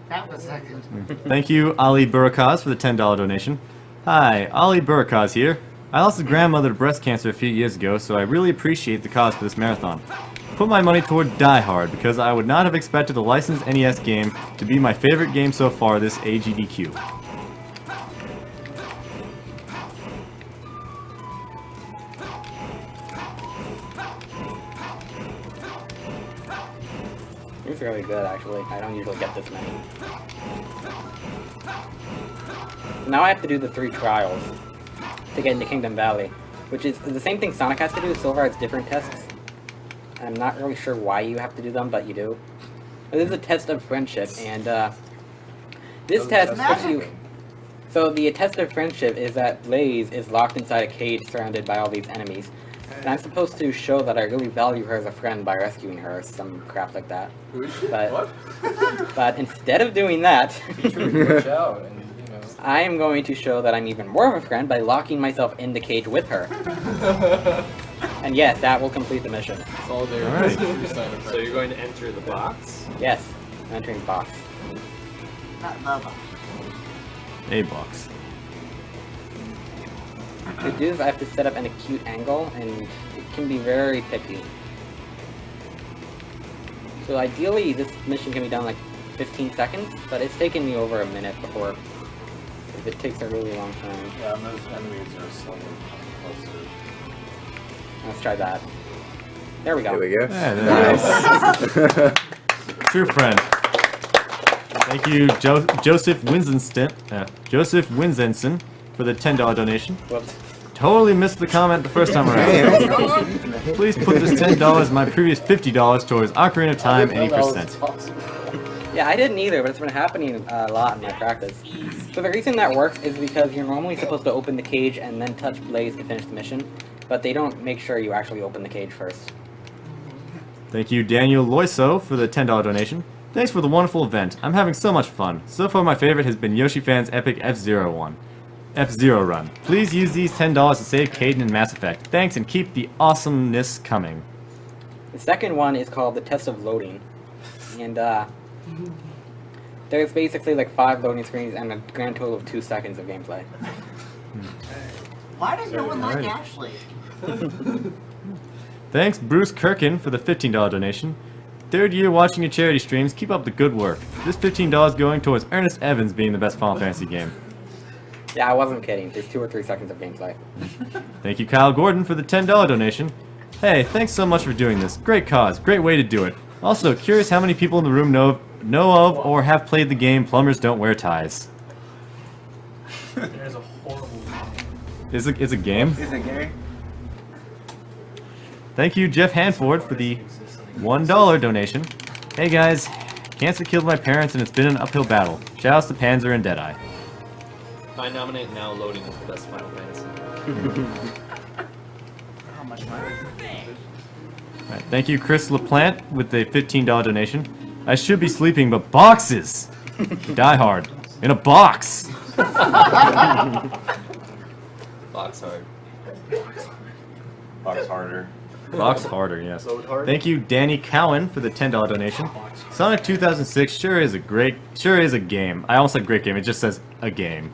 half a second. Thank you, Ali Burakaz, for the $10 donation. Hi, Ali Burakaz here. I lost a grandmother to breast cancer a few years ago, so I really appreciate the cause for this marathon. Put my money toward Die Hard, because I would not have expected the licensed NES game to be my favorite game so far this AGDQ. It's really good, actually. I don't usually get this many. Now I have to do the 3 trials to get into Kingdom Valley, which is the same thing Sonic has to do, so far it's different tests. I'm not really sure why you have to do them, but you do. But this is a test of friendship, and this test puts you... So the test of friendship is that Blaze is locked inside a cage surrounded by all these enemies. And I'm supposed to show that I really value her as a friend by rescuing her, some crap like that. Who is she? But, What? but instead of doing that, Watch out and, you know. I am going to show that I'm even more of a friend by locking myself in the cage with her. And yes, that will complete the mission. It's all there. Alright. So you're going to enter the box? Yes, I'm entering the box. Not lava. A box. To do this, I have to set up an acute angle, and it can be very picky. So ideally, this mission can be done in like 15 seconds, but it's taken me over a minute before. If it takes a really long time. yeah, and those enemies are slowly coming closer. Let's try that. There we go. There we go. Yeah, nice. True friend. Thank you, Joseph Winzenson, for the $10 donation. Whoops. Totally missed the comment the first time around. Please put this $10 and my previous $50 towards Ocarina of Time any percent. Yeah, I didn't either, but it's been happening a lot in my practice. So the reason that works is because you're normally supposed to open the cage and then touch Blaze to finish the mission, but they don't make sure you actually open the cage first. Thank you, Daniel Loiso, for the $10 donation. Thanks for the wonderful event. I'm having so much fun. So far, my favorite has been Yoshi Fan's epic F-Zero run. Please use these $10 to save Caden in Mass Effect. Thanks, and keep the awesomeness coming. The second one is called the Test of Loading, and there's basically like 5 loading screens and a grand total of 2 seconds of gameplay. Why does no one like Alrighty. Ashley? Thanks, Bruce Kirkin, for the $15 donation. 3rd year watching your charity streams. Keep up the good work. This $15 going towards Ernest Evans being the best Final Fantasy game. Yeah, I wasn't kidding. There's 2 or 3 seconds of gameplay. Thank you, Kyle Gordon, for the $10 donation. Hey, thanks so much for doing this. Great cause. Great way to do it. Also, curious how many people in the room know of or have played the game Plumbers Don't Wear Ties. There's a horrible It's a game? Is it gay? Thank you, Jeff Hanford, for the $1 donation. Hey guys, Cancer killed my parents and it's been an uphill battle. Shoutouts to Panzer and Deadeye. I nominate now loading as the best Final Fantasy. How much money? Right, thank you, Chris LaPlante, with a $15 donation. I should be sleeping, but boxes! Die hard. In a box! Box hard. Box harder. Box harder, yes. Load hard. Thank you, Danny Cowan, for the $10 donation. Sonic 2006 sure is a game. I almost said great game, it just says a game.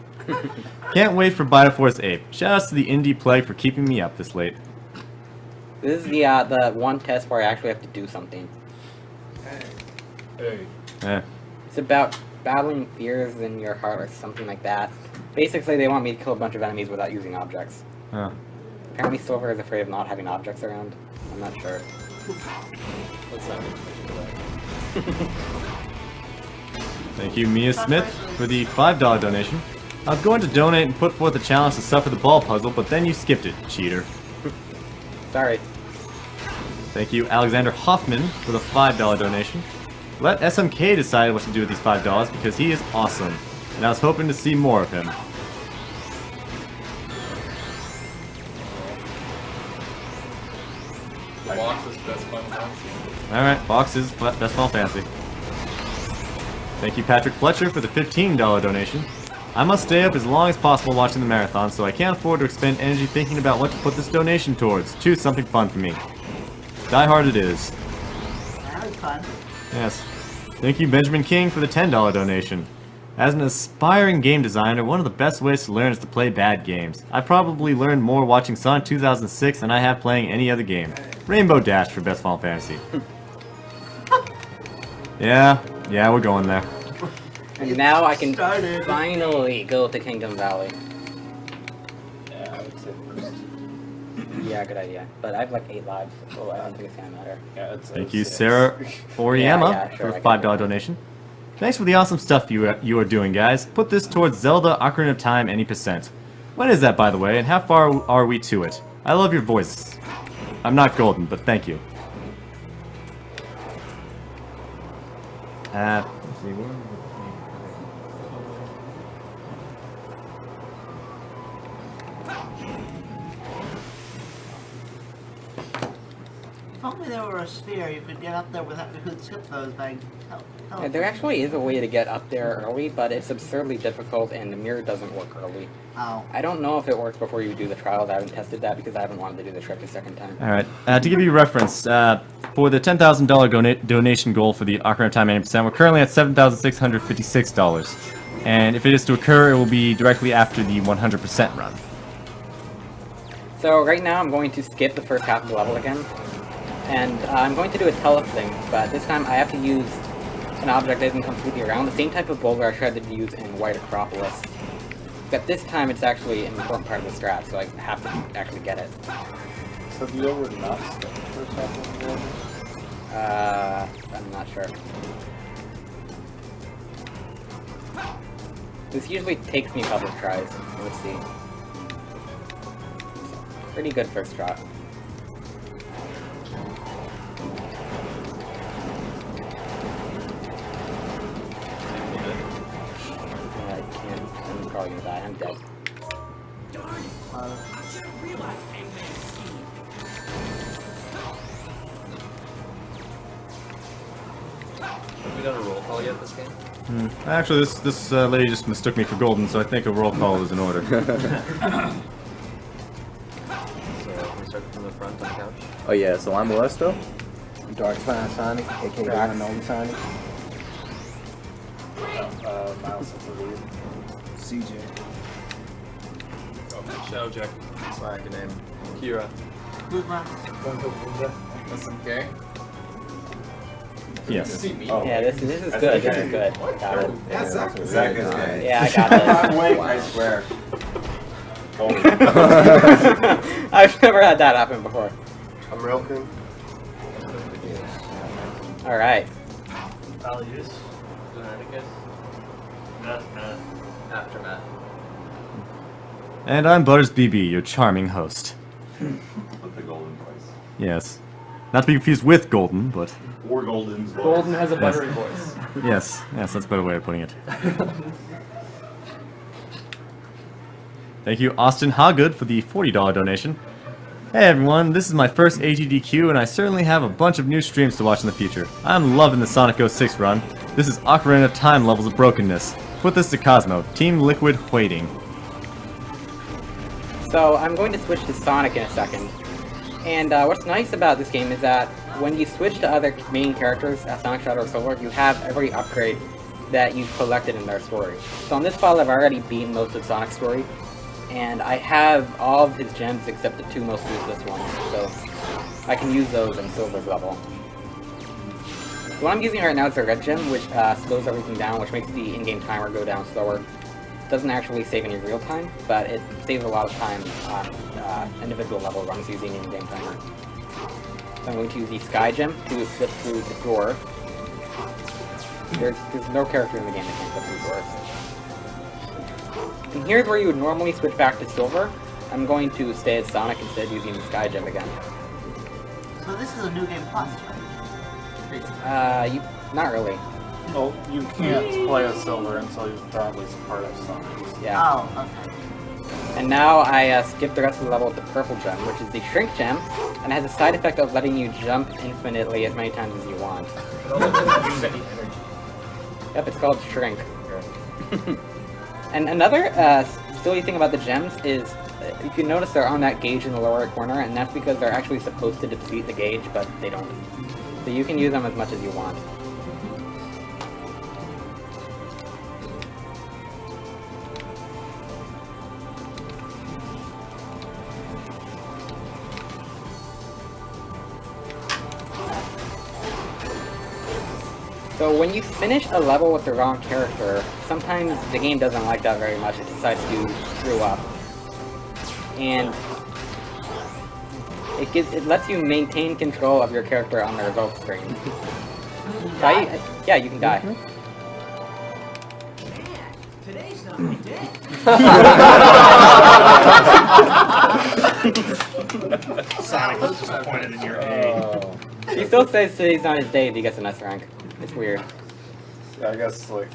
Can't wait for Bioforce Ape. Shoutouts to the Indie Plague for keeping me up this late. This is the one test where I actually have to do something. Hey. It's about battling fears in your heart or something like that. Basically, they want me to kill a bunch of enemies without using objects. Huh. Apparently, Silver is afraid of not having objects around. I'm not sure. Let's not get Thank you, Mia Smith, for the $5 donation. I was going to donate and put forth a challenge to suffer the ball puzzle, but then you skipped it, cheater. Sorry. Thank you, Alexander Hoffman, for the $5 donation. Let SMK decide what to do with these $5 because he is awesome, and I was hoping to see more of him. Box is best Final Fantasy. Alright, Box is best Final Fantasy. Thank you, Patrick Fletcher, for the $15 donation. I must stay up as long as possible watching the marathon, so I can't afford to expend energy thinking about what to put this donation towards. Choose something fun for me. Die Hard it is. That was fun. Yes. Thank you, Benjamin King, for the $10 donation. As an aspiring game designer, one of the best ways to learn is to play bad games. I probably learned more watching Sonic 2006 than I have playing any other game. Rainbow Dash for best Final Fantasy. Yeah, we're going there. And now I can finally go to Kingdom Valley. Yeah, I would say first. Yeah, good idea. But I have like 8 lives, so I don't think it's gonna matter. Yeah, Thank you, Sarah Oriyama, sure, for a $5 donation. Thanks for the awesome stuff you are doing, guys. Put this towards Zelda Ocarina of Time any %. When is that, by the way, and how far are we to it? I love your voice. I'm not golden, but thank you. Let's see, If only there were a sphere, you could get up there without, you could skip those by Yeah, there actually is a way to get up there early, but it's absurdly difficult and the mirror doesn't work early. Oh. I don't know if it works before you do the trials. I haven't tested that because I haven't wanted to do the trip a second time. Alright, to give you a reference, for the $10,000 donation goal for the Ocarina of Time 80%, we're currently at $7,656. And if it is to occur, it will be directly after the 100% run. So right now I'm going to skip the first half of the level again. And I'm going to do a tele thing, but this time I have to use an object that isn't completely around. The same type of boulder I tried to use in White Acropolis. Except this time it's actually an important part of the strat, so I have to actually get it. So do you ever not skip the first half of the level? I'm not sure. This usually takes me a couple of tries. Let's see. Pretty good first shot. I can't. I'm probably gonna die. I'm dead. Darn it! I should have realized Eggman's scheme. Have we done a roll call yet this game? Actually, this lady just mistook me for golden, so I think a roll call is in order. So, can we start from the front on the couch? Oh yeah, so I'm Molesto. Dark Spine Sonic, aka the unknown Sonic. Miles of the lead. CJ. Oh, Shadow Jack. That's my acting name. Kira. SMK. Yes. Oh. Yeah, this is good. This is good. Got it. Zach is good. Yeah, I got it. Wait, I swear. I've never had that happen before. I'm Rilkin. Alright. Values. Geneticus. Math. Aftermath. And I'm Butters BB, your charming host. With the golden voice. Yes. Not to be confused with Golden, but... Or Golden's voice. Golden has a Yes. buttery voice. Yes, that's a better way of putting it. Thank you, Austin Hoggood, for the $40 donation. Hey everyone, this is my first AGDQ, and I certainly have a bunch of new streams to watch in the future. I'm loving the Sonic 06 run. This is Ocarina of Time levels of brokenness. Put this to Cosmo. Team Liquid waiting. So I'm going to switch to Sonic in a second. And what's nice about this game is that when you switch to other main characters, Sonic, Shadow, or Silver, you have every upgrade that you've collected in their story. So on this file, I've already beaten most of Sonic's story, and I have all of his gems except the 2 most useless ones, so I can use those in Silver's level. What I'm using right now is the red gem, which slows everything down, which makes the in-game timer go down slower. Doesn't actually save any real time, but it saves a lot of time on individual level runs using in-game timer. So I'm going to use the Sky Gem to slip through the door. There's no character in the game that can slip through doors. And here's where you would normally switch back to Silver. I'm going to stay as Sonic instead using the Sky Gem again. So this is a new game plus, right? Not really. Well, you can't play as Silver until you've done at least part of Sonic. Yeah. Oh, okay. And now I skip the rest of the level with the purple gem, which is the Shrink Gem, and it has a side effect of letting you jump infinitely as many times as you want. Yep, it's called Shrink. And another silly thing about the gems is, you can notice they're on that gauge in the lower right corner, and that's because they're actually supposed to deplete the gauge, but they don't. So you can use them as much as you want. So when you finish a level with the wrong character, sometimes the game doesn't like that very much. It decides to screw up. And it lets you maintain control of your character on the results screen. Yeah, you can die. Today's not my day. Sonic was disappointed in your A. He still says today's not his day if he gets an S rank. It's weird. I guess, like...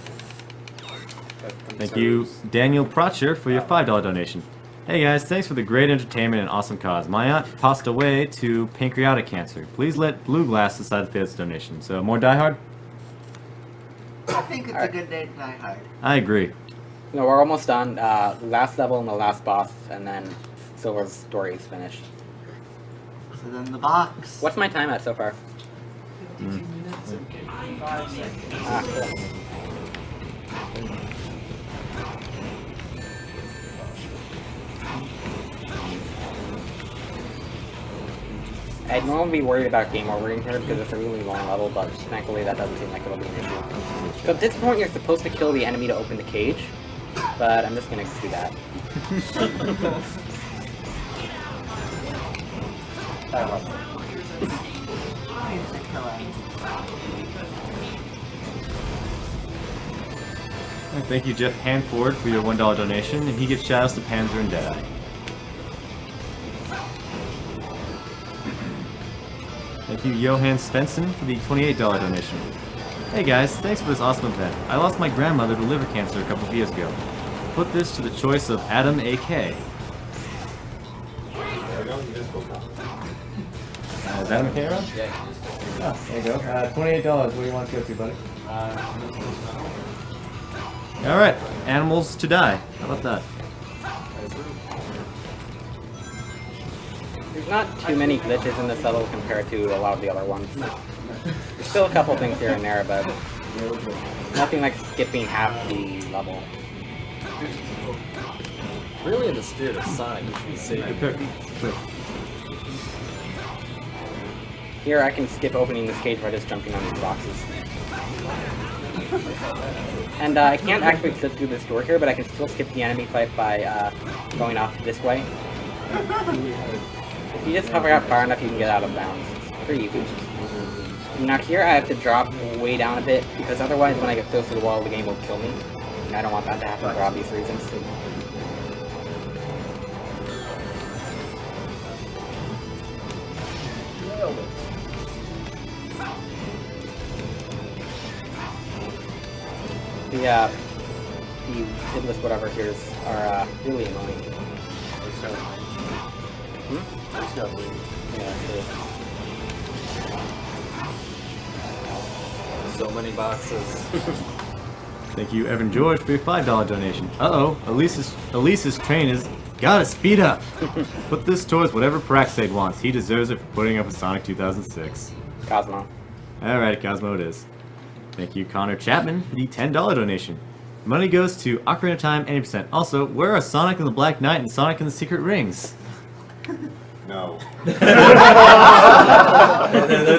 Thank you, Daniel Protcher, for your $5 donation. Hey guys, thanks for the great entertainment and awesome cause. My aunt passed away to pancreatic cancer. Please let Blue Glass decide to pay this donation. So, more Die Hard? I think it's a good day to Die Hard. I agree. No, we're almost done. Last level and the last boss, and then Silver's story is finished. So then the box. What's my time at so far? 52 minutes and 55 seconds. Ah, cool. I'd normally be worried about game overing here because it's a really long level, but thankfully that doesn't seem like it'll be an issue. So at this point you're supposed to kill the enemy to open the cage, but I'm just gonna do that. Thank you, Jeff Hanford, for your $1 donation, and he gives shoutouts to Panzer and Deadeye. Thank you, Johan Svensson, for the $28 donation. Hey guys, thanks for this awesome event. I lost my grandmother to liver cancer a couple of years ago. Put this to the choice of Adam A.K. Is Adam A.K. around? Yeah. Oh, there you go. $28. What do you want to go to, buddy? Alright, animals to die. How about that? There's not too many glitches in this level compared to a lot of the other ones. There's still a couple things here and there, but nothing like skipping half the level. Really, in the spirit of Sonic, you should be saving. Here I can skip opening this cage by just jumping on these boxes. And I can't actually slip through this door here, but I can still skip the enemy fight by going off this way. If you just hover out far enough, you can get out of bounds. Pretty easy. Now here I have to drop way down a bit, because otherwise when I get close to the wall, the game will kill me. And I don't want that to happen for obvious reasons. The idless whatever here's are really annoying. Yeah, So many boxes. Thank you, Evan George, for your $5 donation. Uh-oh, Elise's train is gotta speed up. Put this towards whatever Paraxade wants. He deserves it for putting up a Sonic 2006. Cosmo. Alright, Cosmo it is. Thank you, Connor Chapman, for the $10 donation. Money goes to Ocarina of Time, 80%. Also, where are Sonic and the Black Knight and Sonic and the Secret Rings? No.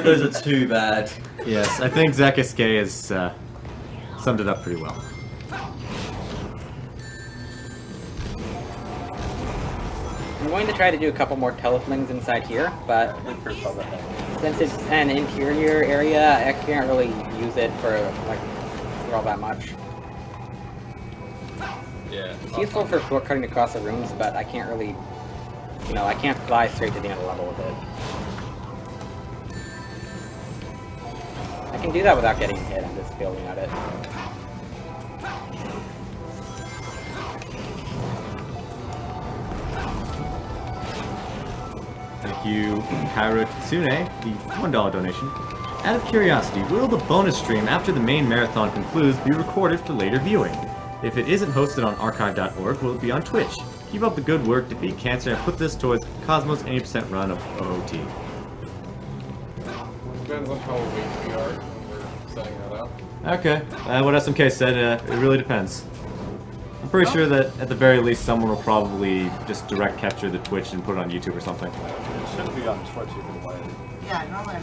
Those are too bad. Yes, I think Zach SK has summed it up pretty well. I'm going to try to do a couple more teleflings inside here, but since it's an interior area, I can't really use it for all that much. Yeah. It's useful for shortcutting across the rooms, but I can't really, I can't fly straight to the end of the level with it. I can do that without getting hit. I'm just building at it. Thank you, Kairo Kitsune, for the $1 donation. Out of curiosity, will the bonus stream after the main marathon concludes be recorded for later viewing? If it isn't hosted on archive.org, will it be on Twitch? Keep up the good work, defeat cancer, and put this towards Cosmos' 80% run of OOT. Depends on how awake we are when we're setting that up. Okay, what SMK said, it really depends. I'm pretty sure that at the very least someone will probably just direct capture the Twitch and put it on YouTube or something. It shouldn't be on Twitch either way. Yeah, normally I'm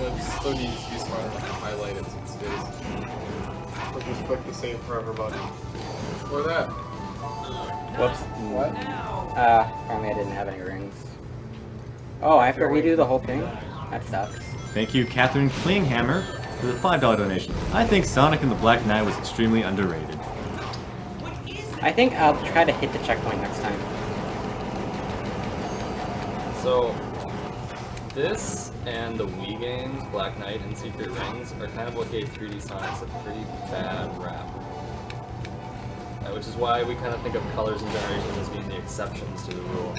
It still needs to be smart enough to highlight it since it is. But just click the save for everybody. Or that. Whoops. What? Apparently I didn't have any rings. Oh, I have to redo the whole thing? That sucks. Thank you, Catherine Klinghammer, for the $5 donation. I think Sonic and the Black Knight was extremely underrated. I think I'll try to hit the checkpoint next time. So, this and the Wii games, Black Knight and Secret Rings, are kind of what gave 3D Sonic's a pretty bad rap. Which is why we kind of think of Colors and Generations as being the exceptions to the rule.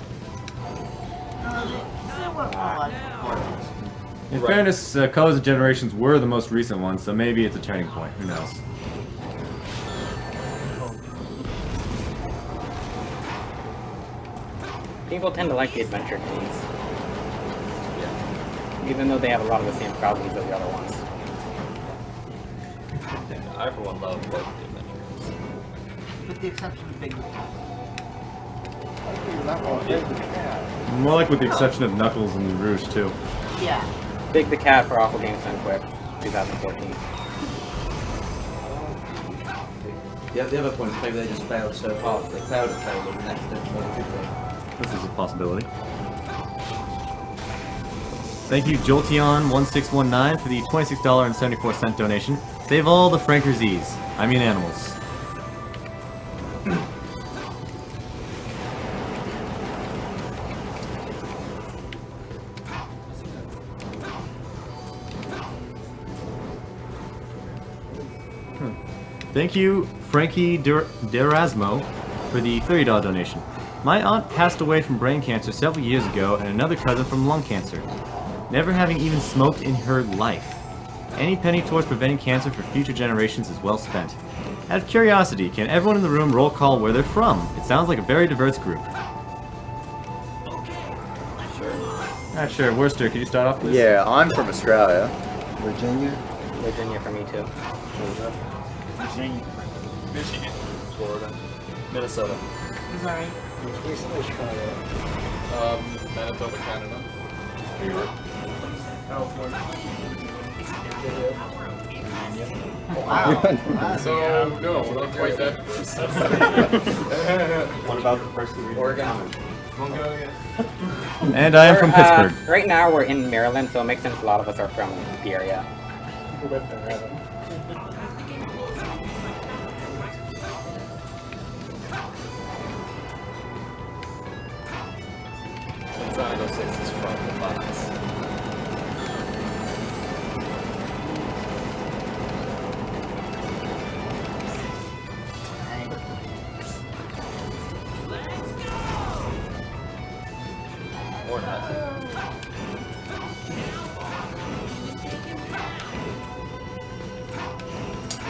In fairness, Colors and Generations were the most recent ones, so maybe it's a turning point. Who knows? People tend to like the adventure games. Yeah. Even though they have a lot of the same problems as the other ones. I, for one, love both the adventure games. With the exception of Big Cat. More like with the exception of Knuckles and Rouge, too. Yeah. Big the Cat for Awful Games Unquick, 2014. Yeah, the other point is maybe they just failed so hard. They failed at failure and next didn't know what to do. This is a possibility. Thank you, Jolteon1619, for the $26.74 donation. Save all the Frankersies. I mean animals. Thank you, Frankie Derasmo, for the $30 donation. My aunt passed away from brain cancer several years ago, and another cousin from lung cancer, never having even smoked in her life. Any penny towards preventing cancer for future generations is well spent. Out of curiosity, can everyone in the room roll call where they're from? It sounds like a very diverse group. Alright, sure. Worcester, can you start off, please? Yeah, I'm from Australia. Virginia. Virginia for me too. Virginia. Michigan. Florida. Minnesota. Sorry. Most recently Australia. Manitoba, Canada. New York. California. Wow. So, no, we're not quite that diverse. What about the first region? Oregon. Mongolia. And I am from Pittsburgh. Right now we're in Maryland, so it makes sense a lot of us are from the area. Who lived there, Evan? Sonic 06 is from the box.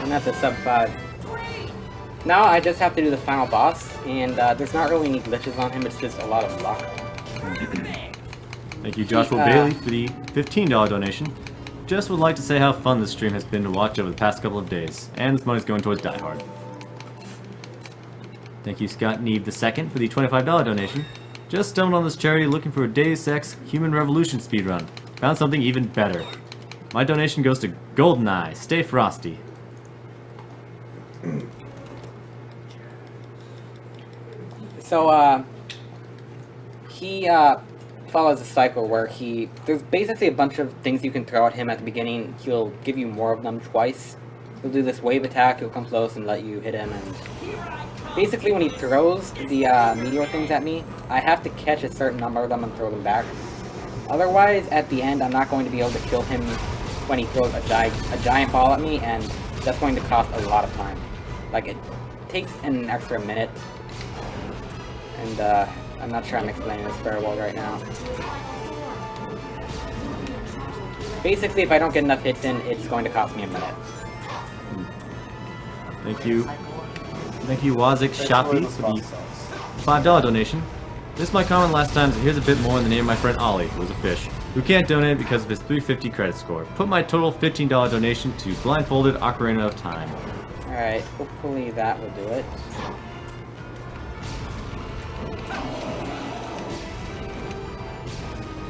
And that's a sub 5. Now I just have to do the final boss, and there's not really any glitches on him, it's just a lot of luck. Thank you, Joshua Bailey, for the $15 donation. Just would like to say how fun this stream has been to watch over the past couple of days, and this money's going towards Die Hard. Thank you, Scott Neve II, for the $25 donation. Just stumbled on this charity looking for a Deus Ex Human Revolution speedrun. Found something even better. My donation goes to GoldenEye. Stay frosty. So, he, follows a cycle where there's basically a bunch of things you can throw at him at the beginning. He'll give you more of them twice. He'll do this wave attack, he'll come close and let you hit him, and basically when he throws the, meteor things at me, I have to catch a certain number of them and throw them back. Otherwise, at the end, I'm not going to be able to kill him when he throws a giant ball at me, and that's going to cost a lot of time. Like, it takes an extra minute, and, I'm not sure I'm explaining this very well right now. Basically, if I don't get enough hits in, it's going to cost me a minute. Thank you. Thank you, Wazik Shafi, for the $5 donation. This is my comment last time, so here's a bit more in the name of my friend Ollie, who is a fish, who can't donate because of his 350 credit score. Put my total $15 donation to Blindfolded Ocarina of Time. Alright, hopefully that will do it.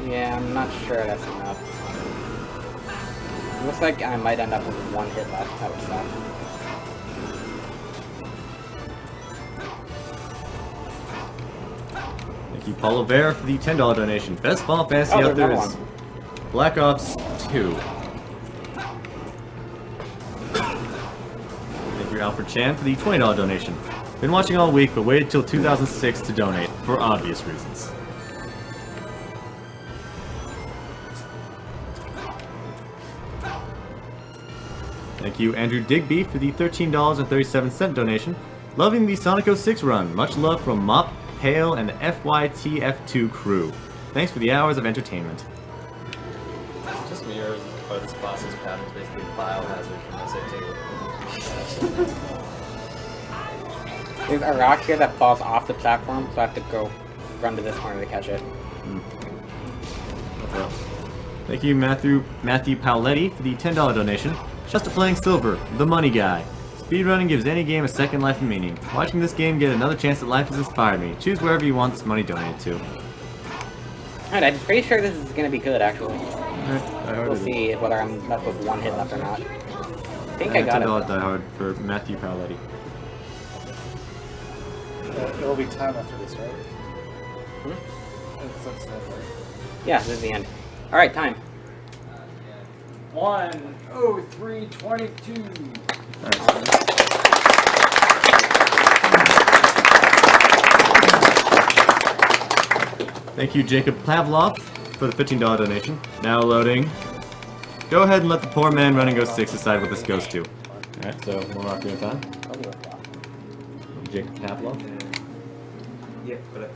Yeah, I'm not sure that's enough. Looks like I might end up with one hit left. That would suck. Thank you, Paulo Vera, for the $10 donation. Best Final Fantasy out there is Black Ops 2. Thank you, Alfred Chan, for the $20 donation. Been watching all week, but waited till 2006 to donate, for obvious reasons. Thank you, Andrew Digby, for the $13.37 donation. Loving the Sonic 06 run. Much love from Mop, Pale, and the FYTF2 crew. Thanks for the hours of entertainment. It's just me, or this boss's pattern is basically biohazard from SAT. There's a rock here that falls off the platform, so I have to go run to this corner to catch it. Well, thank you, Matthew Paoletti, for the $10 donation. Just playing Silver, the money guy. Speedrunning gives any game a second life and meaning. Watching this game get another chance at life has inspired me. Choose wherever you want this money donated to. Alright, I'm pretty sure this is gonna be good, actually. Right, we'll see whether I'm left with one hit left or not. I think I got it. $10 Die Hard for Matthew Paoletti. It'll be time after this, right? Hmm? That's not right. Yeah, this is the end. Alright, time. 1:03:22. Thank you, Jacob Pavlov, for the $15 donation. Now loading. Go ahead and let the poor man running go 6 decide what this goes to. Alright, so one Ocarina of Time. Jacob Pavlov. Yeah, got it.